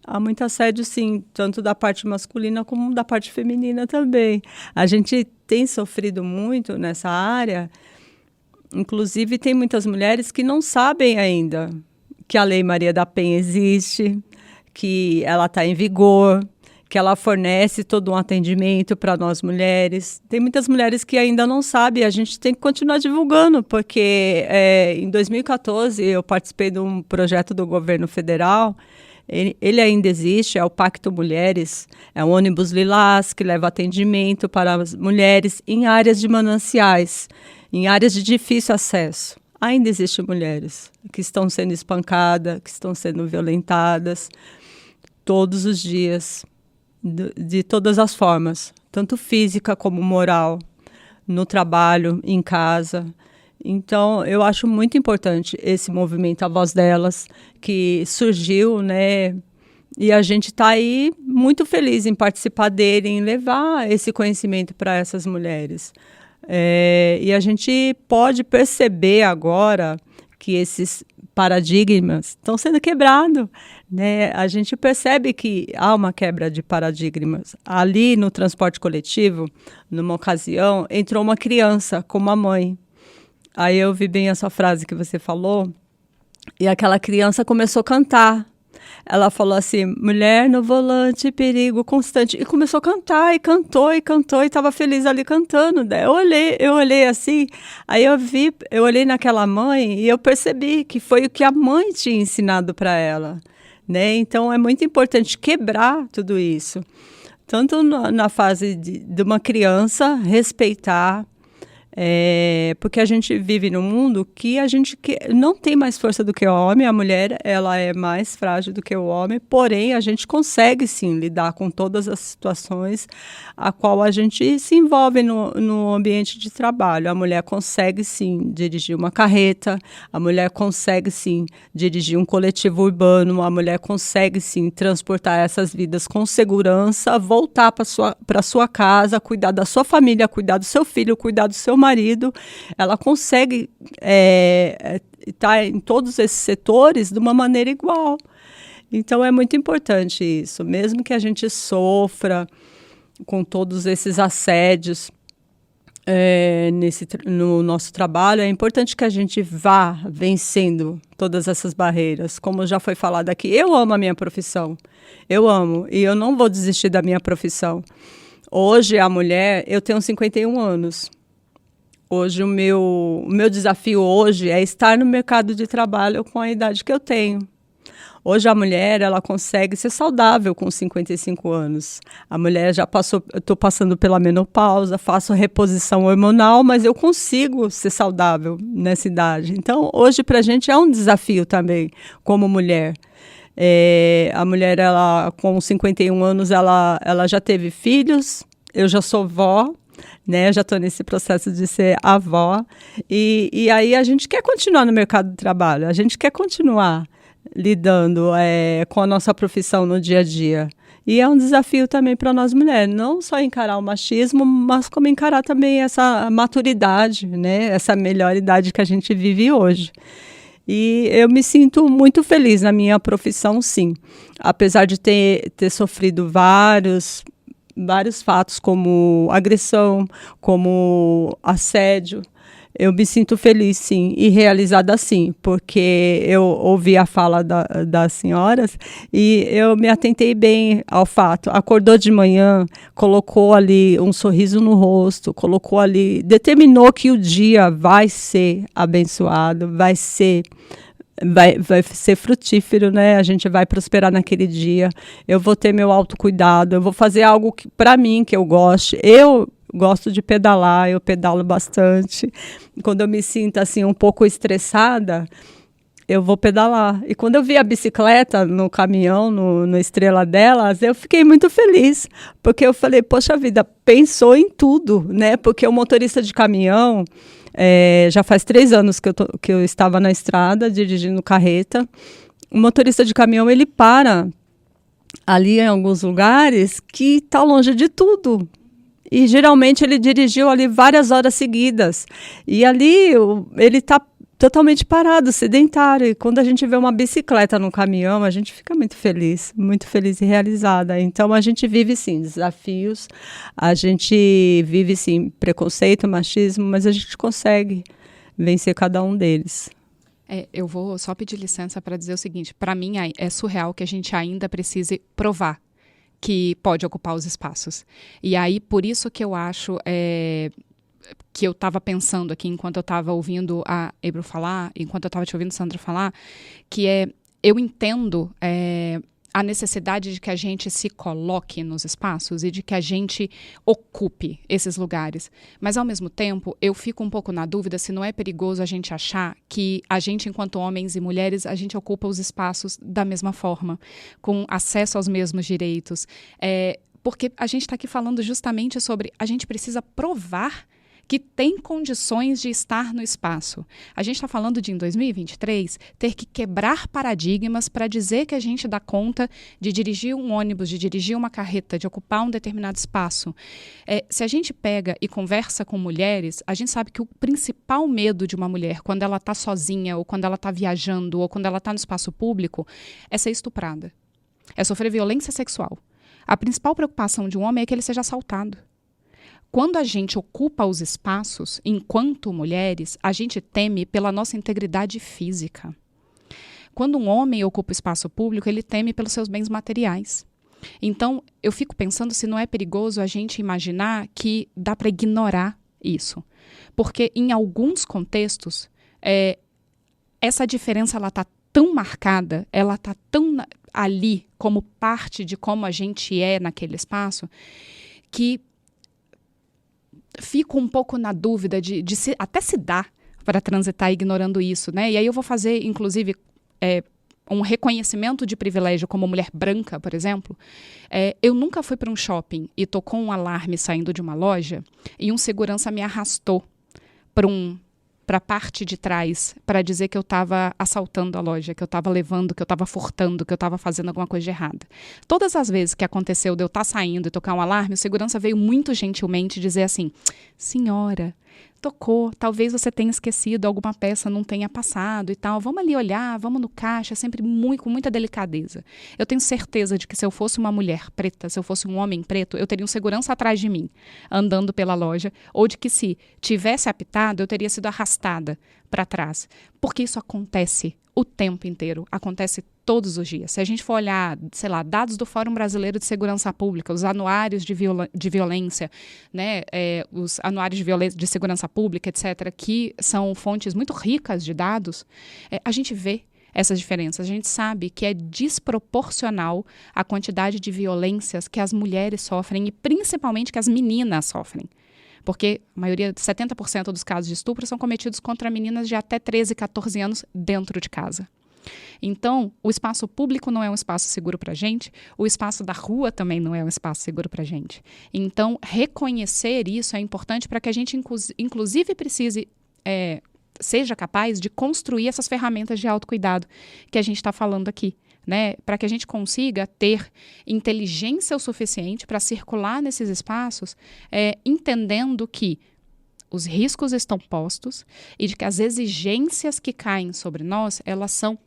Há muito assédio, sim, tanto da parte masculina como da parte feminina também. A gente tem sofrido muito nessa área. Inclusive, tem muitas mulheres que não sabem ainda que a Lei Maria da Penha existe, que ela está em vigor, que ela fornece todo um atendimento para nós mulheres. Tem muitas mulheres que ainda não sabem, a gente tem que continuar divulgando, porque em 2014 eu participei de um projeto do governo federal, ele ainda existe, é o Pacto Mulheres, é um ônibus lilás que leva atendimento para as mulheres em áreas de mananciais, em áreas de difícil acesso. Ainda existem mulheres que estão sendo espancadas, que estão sendo violentadas todos os dias, de todas as formas, tanto física como moral, no trabalho, em casa. Então, eu acho muito importante esse movimento A Voz Delas, que surgiu, né? E a gente está aí muito feliz em participar dele, em levar esse conhecimento para essas mulheres. E a gente pode perceber agora que esses paradigmas estão sendo quebrados, né? A gente percebe que há uma quebra de paradigmas. Ali no transporte coletivo, numa ocasião, entrou uma criança com uma mãe. Aí eu vi bem essa frase que você falou, e aquela criança começou a cantar. Ela falou assim, mulher no volante, perigo constante. E começou a cantar, e cantou, e estava feliz ali cantando. Eu olhei assim, aí eu olhei naquela mãe e eu percebi que foi o que a mãe tinha ensinado para ela. Né? Então, é muito importante quebrar tudo isso. Tanto na fase de uma criança, respeitar, porque a gente vive num mundo que a gente não tem mais força do que o homem, a mulher ela é mais frágil do que o homem, porém a gente consegue sim lidar com todas as situações a qual a gente se envolve no ambiente de trabalho. A mulher consegue sim dirigir uma carreta, a mulher consegue sim dirigir um coletivo urbano, a mulher consegue sim transportar essas vidas com segurança, voltar para sua casa, cuidar da sua família, cuidar do seu filho, cuidar do seu marido. Ela consegue estar em todos esses setores de uma maneira igual. Então, é muito importante isso. Mesmo que a gente sofra com todos esses assédios no nosso trabalho, é importante que a gente vá vencendo todas essas barreiras. Como já foi falado aqui, eu amo a minha profissão. Eu amo. E eu não vou desistir da minha profissão. Hoje, a mulher, eu tenho 51 anos. Hoje, o meu desafio hoje é estar no mercado de trabalho com a idade que eu tenho. Hoje, a mulher, ela consegue ser saudável com 55 anos. A mulher já passou, eu estou passando pela menopausa, faço reposição hormonal, mas eu consigo ser saudável nessa idade. Então, hoje, para a gente, é um desafio também, como mulher. A mulher, ela, com 51 anos, ela já teve filhos, eu já sou vó, né? Já estou nesse processo de ser avó. E aí a gente quer continuar no mercado de trabalho, a gente quer continuar lidando com a nossa profissão no dia a dia. E é um desafio também para nós mulheres, não só encarar o machismo, mas como encarar também essa maturidade, né? Essa melhor idade que a gente vive hoje. E eu me sinto muito feliz na minha profissão, sim. Apesar de ter sofrido vários fatos como agressão, como assédio, eu me sinto feliz, sim, e realizada, sim, porque eu ouvi a fala das senhoras e eu me atentei bem ao fato. Acordou de manhã, colocou ali um sorriso no rosto, colocou ali, determinou que o dia vai ser abençoado, vai ser frutífero, né? A gente vai prosperar naquele dia. Eu vou ter meu autocuidado, eu vou fazer algo para mim, que eu goste. Eu gosto de pedalar, eu pedalo bastante. Quando eu me sinto assim um pouco estressada, eu vou pedalar. E quando eu vi a bicicleta no caminhão, no Estrela delas, eu fiquei muito feliz, porque eu falei, poxa vida, pensou em tudo, né? Porque o motorista de caminhão, já faz 3 anos que eu estava na estrada, dirigindo carreta. O motorista de caminhão, ele para ali em alguns lugares que está longe de tudo. E geralmente ele dirigiu ali várias horas seguidas. E ali ele está totalmente parado, sedentário. E quando a gente vê uma bicicleta no caminhão, a gente fica muito feliz e realizada. Então, a gente vive, sim, desafios, a gente vive, sim, preconceito, machismo, mas a gente consegue vencer cada um deles. Eu vou só pedir licença para dizer o seguinte, para mim é surreal que a gente ainda precise provar que pode ocupar os espaços. E aí, por isso que eu acho... que eu estava pensando aqui enquanto eu estava ouvindo a Ebru falar, enquanto eu estava te ouvindo, Sandra, falar, que eu entendo a necessidade de que a gente se coloque nos espaços e de que a gente ocupe esses lugares. Mas, ao mesmo tempo, eu fico um pouco na dúvida se não é perigoso a gente achar que a gente, enquanto homens e mulheres, a gente ocupa os espaços da mesma forma, com acesso aos mesmos direitos. Porque a gente está aqui falando justamente sobre a gente precisa provar que tem condições de estar no espaço. A gente está falando de, em 2023, ter que quebrar paradigmas para dizer que a gente dá conta de dirigir um ônibus, de dirigir uma carreta, de ocupar um determinado espaço. Se a gente pega e conversa com mulheres, a gente sabe que o principal medo de uma mulher, quando ela está sozinha, ou quando ela está viajando, ou quando ela está no espaço público, é ser estuprada. É sofrer violência sexual. A principal preocupação de um homem é que ele seja assaltado. Quando a gente ocupa os espaços, enquanto mulheres, a gente teme pela nossa integridade física. Quando um homem ocupa o espaço público, ele teme pelos seus bens materiais. Então, eu fico pensando se não é perigoso a gente imaginar que dá para ignorar isso. Porque, em alguns contextos, essa diferença está tão marcada, ela está tão ali como parte de como a gente é naquele espaço, que fico um pouco na dúvida de até se dá para transitar ignorando isso, né? E aí eu vou fazer, inclusive, um reconhecimento de privilégio como mulher branca, por exemplo. Eu nunca fui para um shopping e tocou um alarme saindo de uma loja e um segurança me arrastou para a parte de trás para dizer que eu estava assaltando a loja, que eu estava levando, que eu estava furtando, que eu estava fazendo alguma coisa de errada. Todas as vezes que aconteceu de eu estar saindo e tocar um alarme, o segurança veio muito gentilmente dizer assim, senhora, tocou, talvez você tenha esquecido, alguma peça não tenha passado e tal, vamos ali olhar, vamos no caixa, sempre com muita delicadeza. Eu tenho certeza de que se eu fosse uma mulher preta, se eu fosse um homem preto, eu teria um segurança atrás de mim, andando pela loja, ou de que se tivesse apitado, eu teria sido arrastada para trás. Porque isso acontece o tempo inteiro, acontece todos os dias. Se a gente for olhar, sei lá, dados do Fórum Brasileiro de Segurança Pública, os anuários de violência, né, os anuários de segurança pública, etc., que são fontes muito ricas de dados, a gente vê essas diferenças. A gente sabe que é desproporcional a quantidade de violências que as mulheres sofrem e principalmente que as meninas sofrem. Porque a maioria, 70% dos casos de estupro são cometidos contra meninas de até 13, 14 anos dentro de casa. Então, o espaço público não é um espaço seguro para a gente, o espaço da rua também não é um espaço seguro para a gente. Então, reconhecer isso é importante para que a gente, inclusive, seja capaz de construir essas ferramentas de autocuidado que a gente está falando aqui. Né, para que a gente consiga ter inteligência o suficiente para circular nesses espaços, entendendo que os riscos estão postos e de que as exigências que caem sobre nós, elas são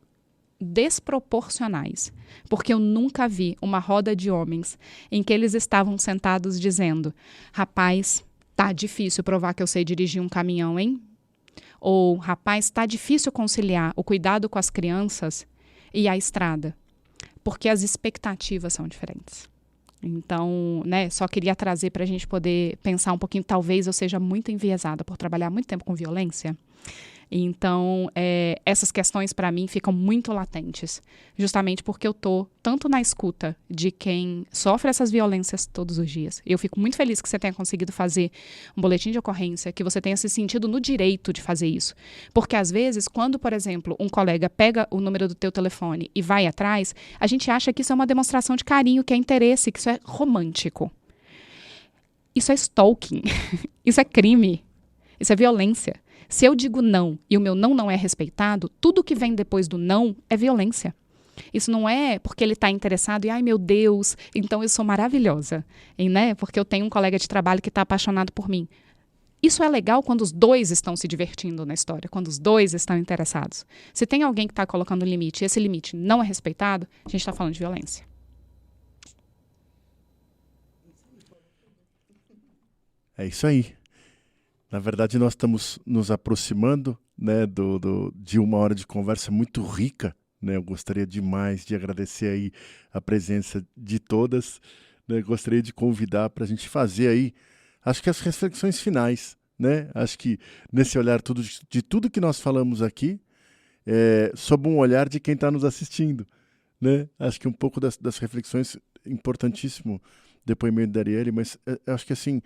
desproporcionais. Porque eu nunca vi uma roda de homens em que eles estavam sentados dizendo, rapaz, tá difícil provar que eu sei dirigir um caminhão, hein? Ou, rapaz, tá difícil conciliar o cuidado com as crianças e a estrada, porque as expectativas são diferentes. Então, né, só queria trazer para a gente poder pensar um pouquinho, talvez eu seja muito enviesada por trabalhar muito tempo com violência, Então, essas questões, para mim, ficam muito latentes, justamente porque eu estou tanto na escuta de quem sofre essas violências todos os dias. Eu fico muito feliz que você tenha conseguido fazer um boletim de ocorrência, que você tenha se sentido no direito de fazer isso. Porque, às vezes, quando, por exemplo, um colega pega o número do teu telefone e vai atrás, a gente acha que isso é uma demonstração de carinho, que é interesse, que isso é romântico. Isso é stalking, isso é crime, isso é violência. Se eu digo não e o meu não é respeitado, tudo que vem depois do não é violência. Isso não é porque ele está interessado e, ai meu Deus, então eu sou maravilhosa, né? Porque eu tenho um colega de trabalho que está apaixonado por mim. Isso é legal quando os dois estão se divertindo na história, quando os dois estão interessados. Se tem alguém que está colocando um limite e esse limite não é respeitado, a gente está falando de violência. É isso aí. Na verdade, nós estamos nos aproximando, né, de uma hora de conversa muito rica, né? Eu gostaria demais de agradecer aí a presença de todas, né? Gostaria de convidar para a gente fazer aí, acho que as reflexões finais, né? Acho que nesse olhar de tudo que nós falamos aqui, sob um olhar de quem está nos assistindo, né? Acho que um pouco das reflexões, importantíssimo depoimento da Arielle, mas acho que assim...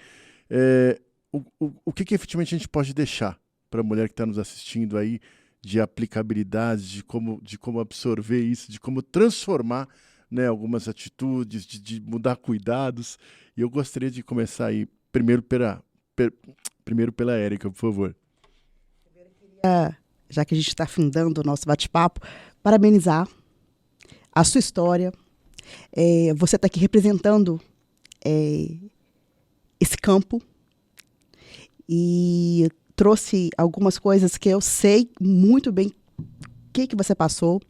O que efetivamente a gente pode deixar para a mulher que está nos assistindo aí de aplicabilidade, de como absorver isso, de como transformar, né, algumas atitudes, de mudar cuidados. E eu gostaria de começar aí, primeiro pela Érica, por favor. Já que a gente está findando o nosso bate-papo, parabenizar a sua história. Você está aqui representando esse campo e trouxe algumas coisas que eu sei muito bem o que você passou.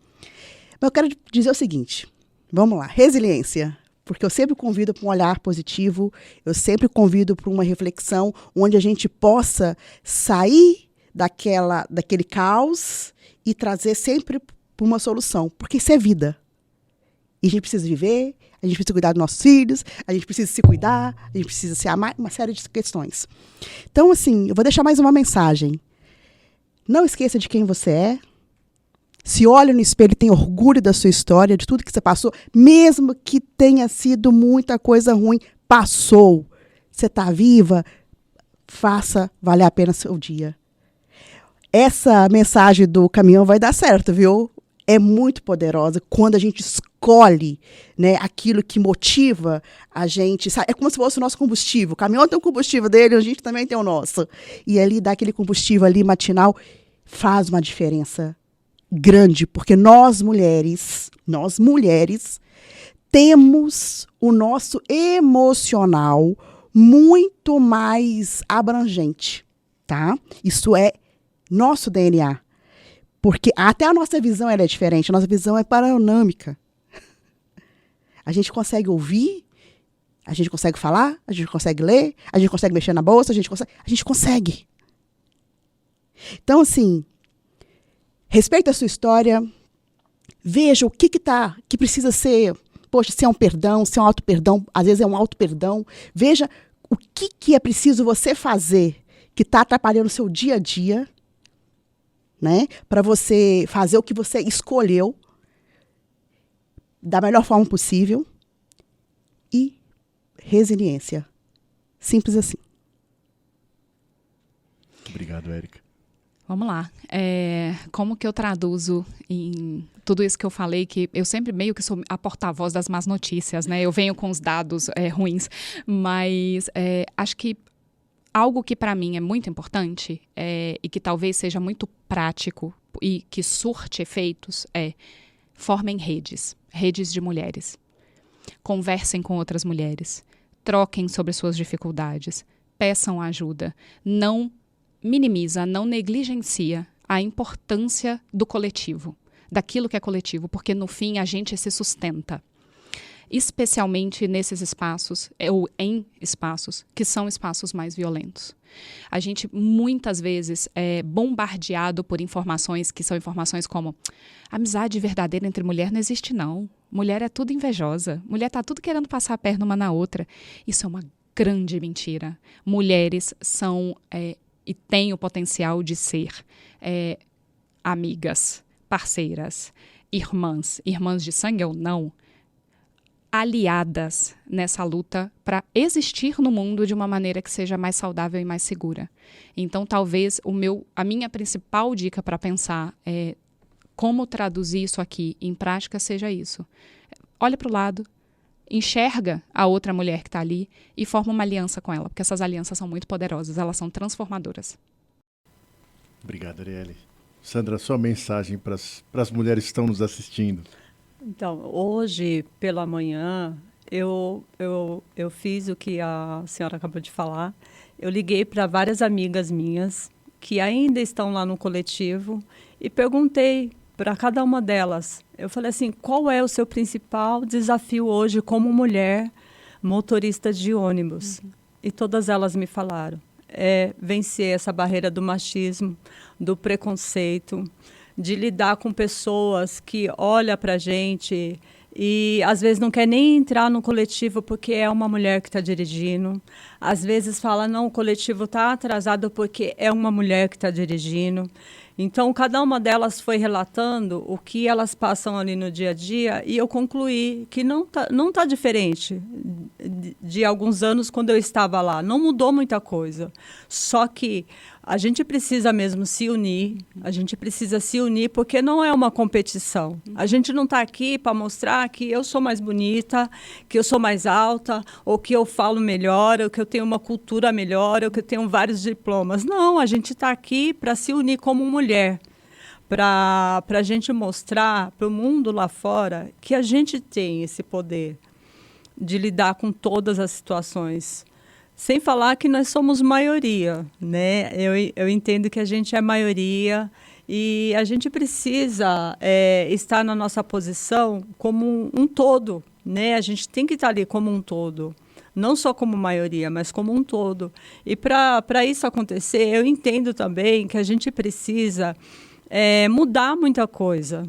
Mas eu quero dizer o seguinte, vamos lá, resiliência, porque eu sempre convido para um olhar positivo, eu sempre convido para uma reflexão onde a gente possa sair daquele caos e trazer sempre para uma solução, porque isso é vida. E a gente precisa viver, a gente precisa cuidar dos nossos filhos, a gente precisa se cuidar, a gente precisa se amar, uma série de questões. Então, assim, eu vou deixar mais uma mensagem. Não esqueça de quem você é. Se olha no espelho e tem orgulho da sua história, de tudo que você passou, mesmo que tenha sido muita coisa ruim, passou. Você está viva, faça valer a pena seu dia. Essa mensagem do caminhão vai dar certo, viu? É muito poderosa quando a gente escolhe, né, aquilo que motiva a gente. Sabe? É como se fosse o nosso combustível. O caminhão tem o combustível dele, a gente também tem o nosso. E ali, dar aquele combustível ali matinal faz uma diferença grande, porque nós mulheres, temos o nosso emocional muito mais abrangente, tá? Isso é nosso DNA. Porque até a nossa visão ela é diferente, a nossa visão é panorâmica. A gente consegue ouvir, a gente consegue falar, a gente consegue ler, a gente consegue mexer na bolsa, a gente consegue. Então, assim, respeita a sua história, veja o que precisa ser, poxa, se é um perdão, se é um auto-perdão, às vezes é um auto-perdão. Veja o que é preciso você fazer que está atrapalhando o seu dia a dia, né, para você fazer o que você escolheu da melhor forma possível e resiliência. Simples assim. Obrigado, Érica. Vamos lá. Como que eu traduzo em tudo isso que eu falei, que eu sempre meio que sou a porta-voz das más notícias, né? Eu venho com os dados ruins, mas acho que algo que para mim é muito importante e que talvez seja muito prático e que surte efeitos formem redes de mulheres. Conversem com outras mulheres, troquem sobre suas dificuldades, peçam ajuda. Não minimiza, não negligencia a importância do coletivo, daquilo que é coletivo, porque no fim a gente se sustenta. Especialmente nesses espaços, ou em espaços, que são espaços mais violentos. A gente, muitas vezes, é bombardeado por informações que são informações como amizade verdadeira entre mulher não existe, não. Mulher é tudo invejosa. Mulher está tudo querendo passar a perna uma na outra. Isso é uma grande mentira. Mulheres são e têm o potencial de ser amigas, parceiras, irmãs de sangue ou não, aliadas nessa luta para existir no mundo de uma maneira que seja mais saudável e mais segura. Então, talvez a minha principal dica para pensar como traduzir isso aqui em prática seja isso. Olha para o lado, enxerga a outra mulher que está ali e forma uma aliança com ela, porque essas alianças são muito poderosas, elas são transformadoras. Obrigado, Arielle. Sandra, sua mensagem para as mulheres que estão nos assistindo. Então, hoje pela manhã, eu fiz o que a senhora acabou de falar. Eu liguei para várias amigas minhas que ainda estão lá no coletivo e perguntei para cada uma delas. Eu falei assim, qual é o seu principal desafio hoje como mulher motorista de ônibus? E todas elas me falaram. Vencer essa barreira do machismo, do preconceito, de lidar com pessoas que olham para a gente e às vezes não quer nem entrar no coletivo porque é uma mulher que está dirigindo. Às vezes fala, não, o coletivo está atrasado porque é uma mulher que está dirigindo. Então, cada uma delas foi relatando o que elas passam ali no dia a dia e eu concluí que não tá diferente de alguns anos quando eu estava lá. Não mudou muita coisa. Só que a gente precisa mesmo se unir, porque não é uma competição. A gente não está aqui para mostrar que eu sou mais bonita, que eu sou mais alta, ou que eu falo melhor, ou que eu tenho uma cultura melhor, ou que eu tenho vários diplomas. Não, a gente está aqui para se unir como mulher, para a gente mostrar para o mundo lá fora que a gente tem esse poder de lidar com todas as situações. Sem falar que nós somos maioria, né? Eu entendo que a gente é maioria e a gente precisa estar na nossa posição como um todo, né? A gente tem que estar ali como um todo, não só como maioria, mas como um todo. E para isso acontecer, eu entendo também que a gente precisa mudar muita coisa.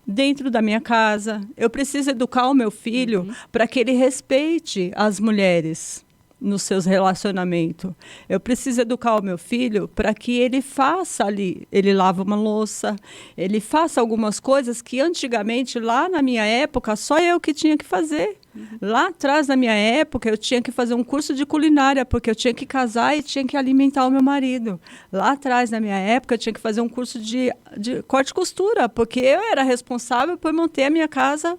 Dentro da minha casa, eu preciso educar o meu filho para que ele respeite as mulheres nos seus relacionamentos. Eu preciso educar o meu filho para que ele faça ali, ele lava uma louça, ele faça algumas coisas que antigamente, lá na minha época, só eu que tinha que fazer. Lá atrás, na minha época, eu tinha que fazer um curso de culinária, porque eu tinha que casar e tinha que alimentar o meu marido. Lá atrás, na minha época, eu tinha que fazer um curso de corte e costura, porque eu era responsável por manter a minha casa.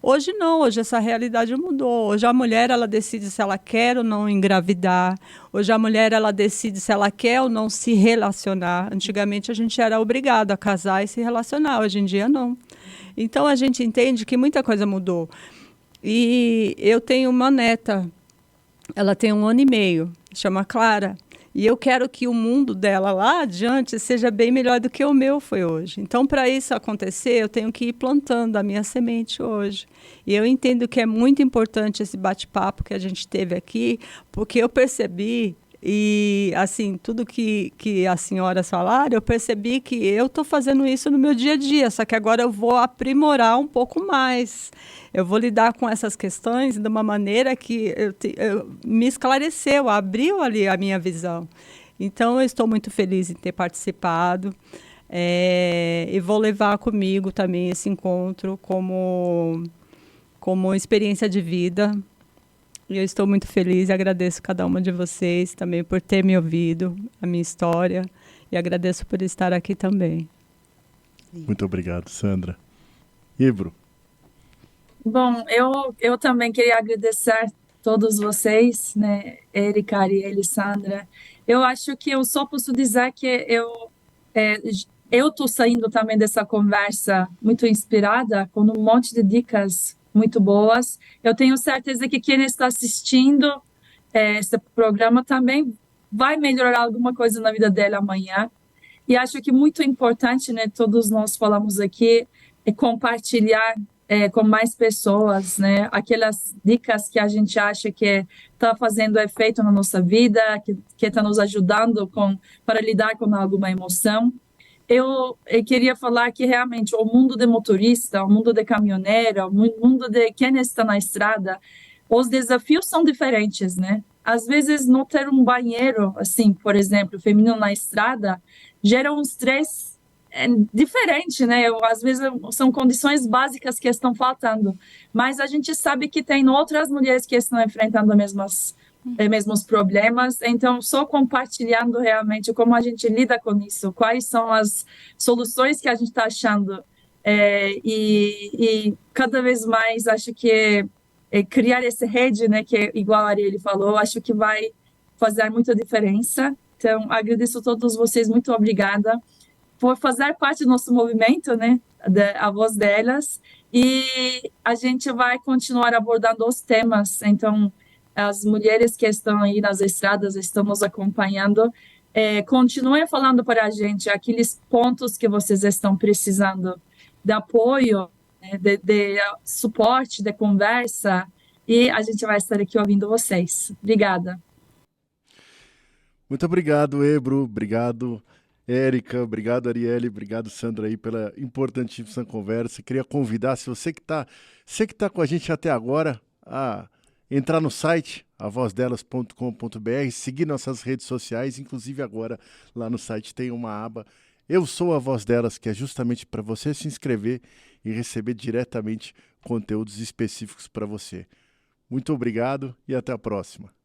Hoje não, hoje essa realidade mudou. Hoje a mulher, ela decide se ela quer ou não engravidar. Hoje a mulher, ela decide se ela quer ou não se relacionar. Antigamente a gente era obrigado a casar e se relacionar, hoje em dia não. Então a gente entende que muita coisa mudou. E eu tenho uma neta, ela tem 1 ano e meio, chama Clara. E eu quero que o mundo dela lá adiante seja bem melhor do que o meu foi hoje. Então, para isso acontecer, eu tenho que ir plantando a minha semente hoje. E eu entendo que é muito importante esse bate-papo que a gente teve aqui, porque eu percebi, e assim, tudo que as senhoras falaram, eu percebi que eu estou fazendo isso no meu dia a dia, só que agora eu vou aprimorar um pouco mais. Eu vou lidar com essas questões de uma maneira que me esclareceu, abriu ali a minha visão. Então, eu estou muito feliz em ter participado e vou levar comigo também esse encontro como experiência de vida. E eu estou muito feliz e agradeço cada uma de vocês também por ter me ouvido, a minha história, e agradeço por estar aqui também. Muito obrigado, Sandra. Ibro. Bom, eu também queria agradecer todos vocês, né, Érica, Arielle, Sandra. Eu acho que eu só posso dizer que eu estou saindo também dessa conversa muito inspirada, com um monte de dicas muito boas. Eu tenho certeza que quem está assistindo esse programa também vai melhorar alguma coisa na vida dele amanhã. E acho que muito importante, né, todos nós falamos aqui, é compartilhar com mais pessoas, né, aquelas dicas que a gente acha que está fazendo efeito na nossa vida, que está nos ajudando para lidar com alguma emoção. Eu queria falar que realmente o mundo de motorista, o mundo de caminhoneiro, o mundo de quem está na estrada, os desafios são diferentes, né? às vezes não ter um banheiro, assim, por exemplo, feminino na estrada, gera um estresse diferente, né? Às vezes são condições básicas que estão faltando, mas a gente sabe que tem outras mulheres que estão enfrentando mesmos problemas, então só compartilhando realmente como a gente lida com isso, quais são as soluções que a gente está achando, e cada vez mais acho que criar essa rede, né, que é igual a Arielle falou, acho que vai fazer muita diferença. Então, agradeço a todos vocês, muito obrigada por fazer parte do nosso movimento, né, A Voz Delas, e a gente vai continuar abordando os temas. Então, as mulheres que estão aí nas estradas, estão nos acompanhando, continuem falando para a gente aqueles pontos que vocês estão precisando de apoio, né, de suporte, de conversa, e a gente vai estar aqui ouvindo vocês. Obrigada. Muito obrigado, Ebro. Obrigado, Érica. Obrigado, Arielle. Obrigado, Sandra, aí pela importantíssima conversa. Queria convidar, se você que tá com a gente até agora, a entrar no site avozdelas.com.br, seguir nossas redes sociais, inclusive agora lá no site tem uma aba Eu Sou a Voz Delas, que é justamente para você se inscrever e receber diretamente conteúdos específicos para você. Muito obrigado e até a próxima.